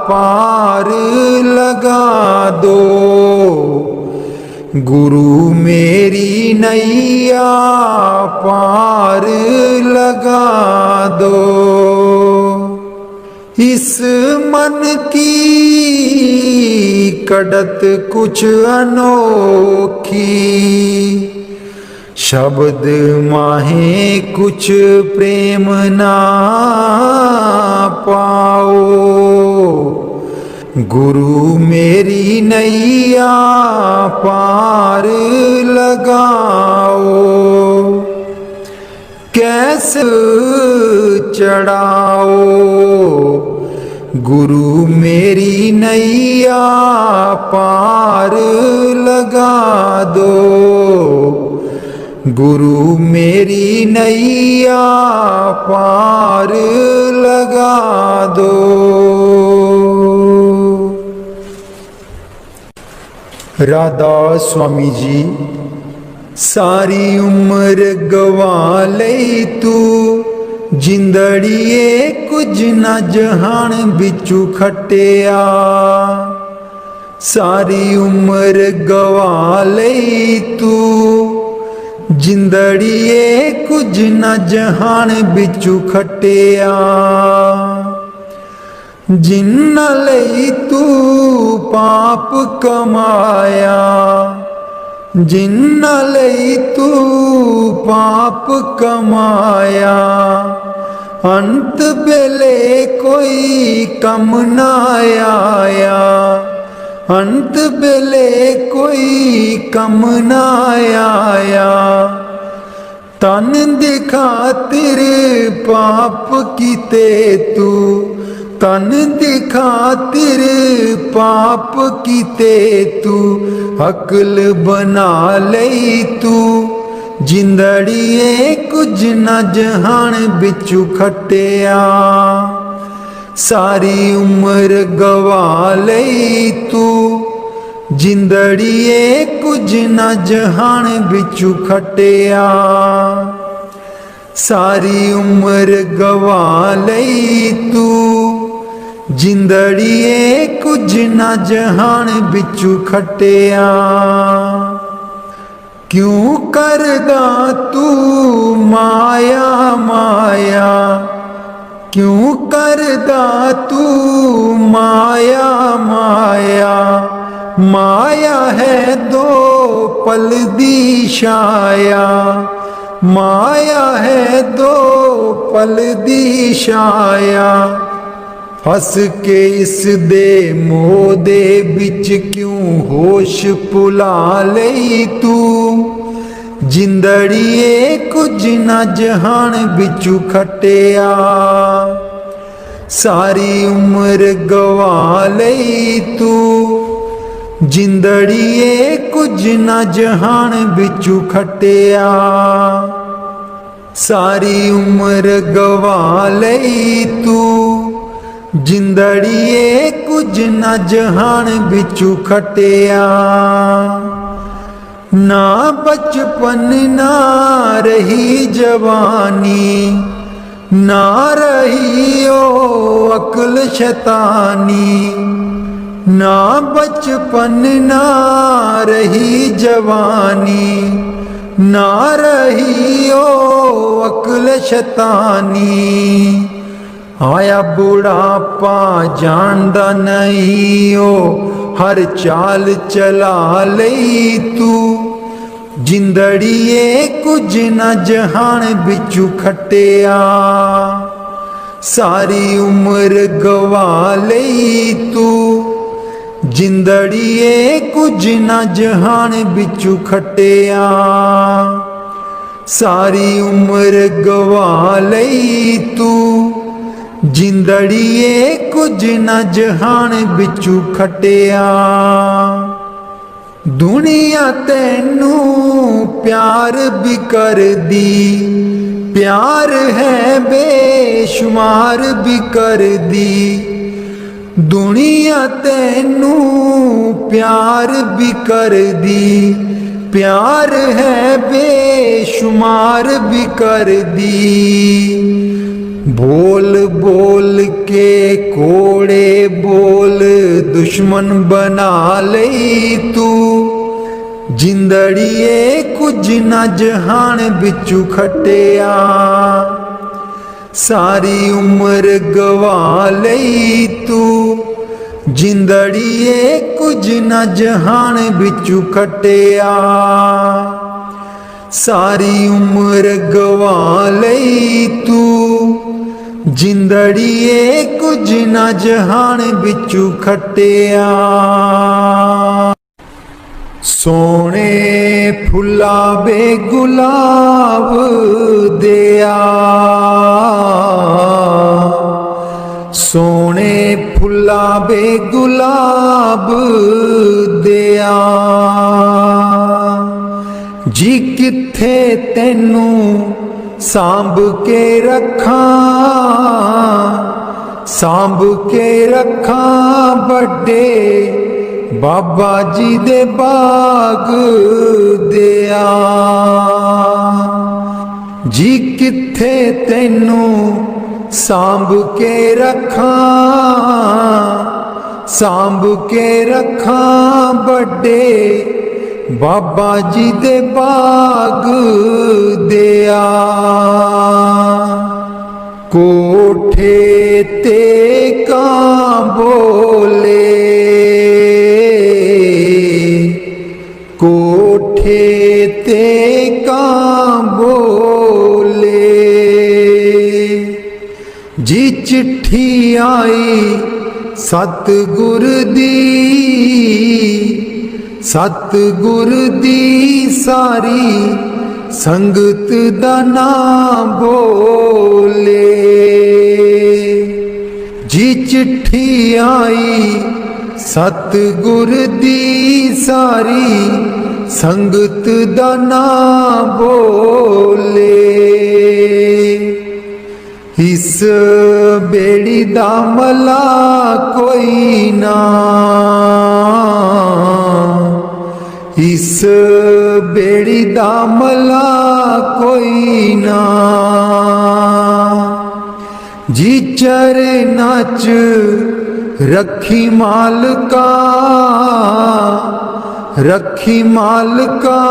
Speaker 2: पार लगा दो, गुरु मेरी नैया पार लगा दो। इस मन की कड़त कुछ अनोखी, शब्द माहे कुछ प्रेम ना पाओ, गुरु मेरी नैया पार लगाओ, कैसे चढ़ाओ, गुरु मेरी नैया पार लगा दो, गुरु मेरी नैया पार लगा दो। राधा स्वामी जी सारी उम्र गवा लई तू, जिंदड़िए कुछ न जहान बिचू खटिया, सारी उम्र गवा लई तू, जिंदड़िए कुछ न जहान बिचू खटिया, जिन्ना लई तू पाप कमाया, जिन्ना लई तू पाप कमाया, अंत बेले कोई कम ना आया, अंत बेले कोई कम ना आया, तन दिखा तेरे पाप कीते तू, तन दिखा तेरे पाप कीते तू, अकल बना लई तू, जिंदड़िए कुछ न जहान बिचू खटिया, सारी उम्र गवा लई तू, जिंदड़िए कुछ न जहान बिचू खटिया, सारी उम्र गवा लई तू, जिंदड़िए कुछ न जहान बिचू खटिया, क्यों करदा तू माया माया, क्यों करदा तू माया माया, माया है दो पल दी छाया, माया है दो पल दी छाया, हस के इस दे मोह दे बिच क्यों होश भुला लई तू। जिंदड़िए कुछ न जहान बिचू खटिया, सारी उम्र गवा लई तू। जिंदड़िए कुछ न जहान बिचू खटिया, सारी उम्र गवा लई तू। जिंदड़िए कुछ न जहान बिचू खटिया, ना बचपन ना रही जवानी, ना रही ओ अक्ल शैतानी। ना बचपन ना रही जवानी, ना रही ओ अक्ल शैतानी। आया बुढ़ापा जानदा नहीं ओ हर चाल चला लई तू। जिंदड़िए कुछ न जहान बिचू खटिया, सारी उम्र गवा लई तू। जिंदड़िए कुछ न जहान बिचू खटिया, सारी उम्र गवा लई तू। जिंदड़िए कुछ न जहान बिचू खटिया, दुनिया तैनू प्यार भी कर दी। प्यार है बेशुमार भी कर दी। दुनिया तैनू प्यार भी कर दी। प्यार है बेशुमार भी कर दी। बोल बोल के कोड़े बोल दुश्मन बना लई तू। जिंदड़िए कुछ न जहान बिचू खटिया, सारी उम्र गवा लई तू। जिंदड़िए कुछ न जहान बिचू खटिया, सारी उम्र गवा लई तू। जिंदड़िए कुछ न जहान बिचू खटिया। सोने फुला बे गुलाब दिया, सोने फुला बे गुलाब दिया। जी किथे तैनू सांभ के रखा, सांभ के रखा बड़े बाबा जी दे बाग दिया। जी किथे तैनू सांभ के रखा, सांभ के रखा बड़े बाबा जी दे बाग दिया। कोठे ते कां बोले, कोठे ते कां बोले। जी चिट्ठी आई सतगुर दी, सतगुर दी सारी संगत दा नाम बोले। जी चिट्ठी आई सतगुर दी सारी संगत दा नाम बोले। इस बेड़ी दा मला कोई ना, इस बेड़ी दा मला कोई ना। जी चरना च रखी मालका, रखी मालका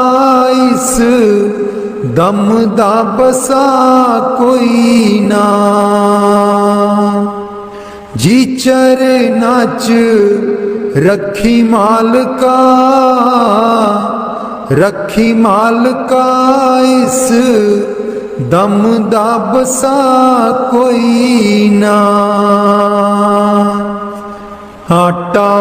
Speaker 2: इस दम दा बसा कोई ना। जी चरना च रखी मालका, रखी मालका इस ਦਮ ਦਾ ਬਸਾ ਕੋਈ ਨਾ। ਆਟਾ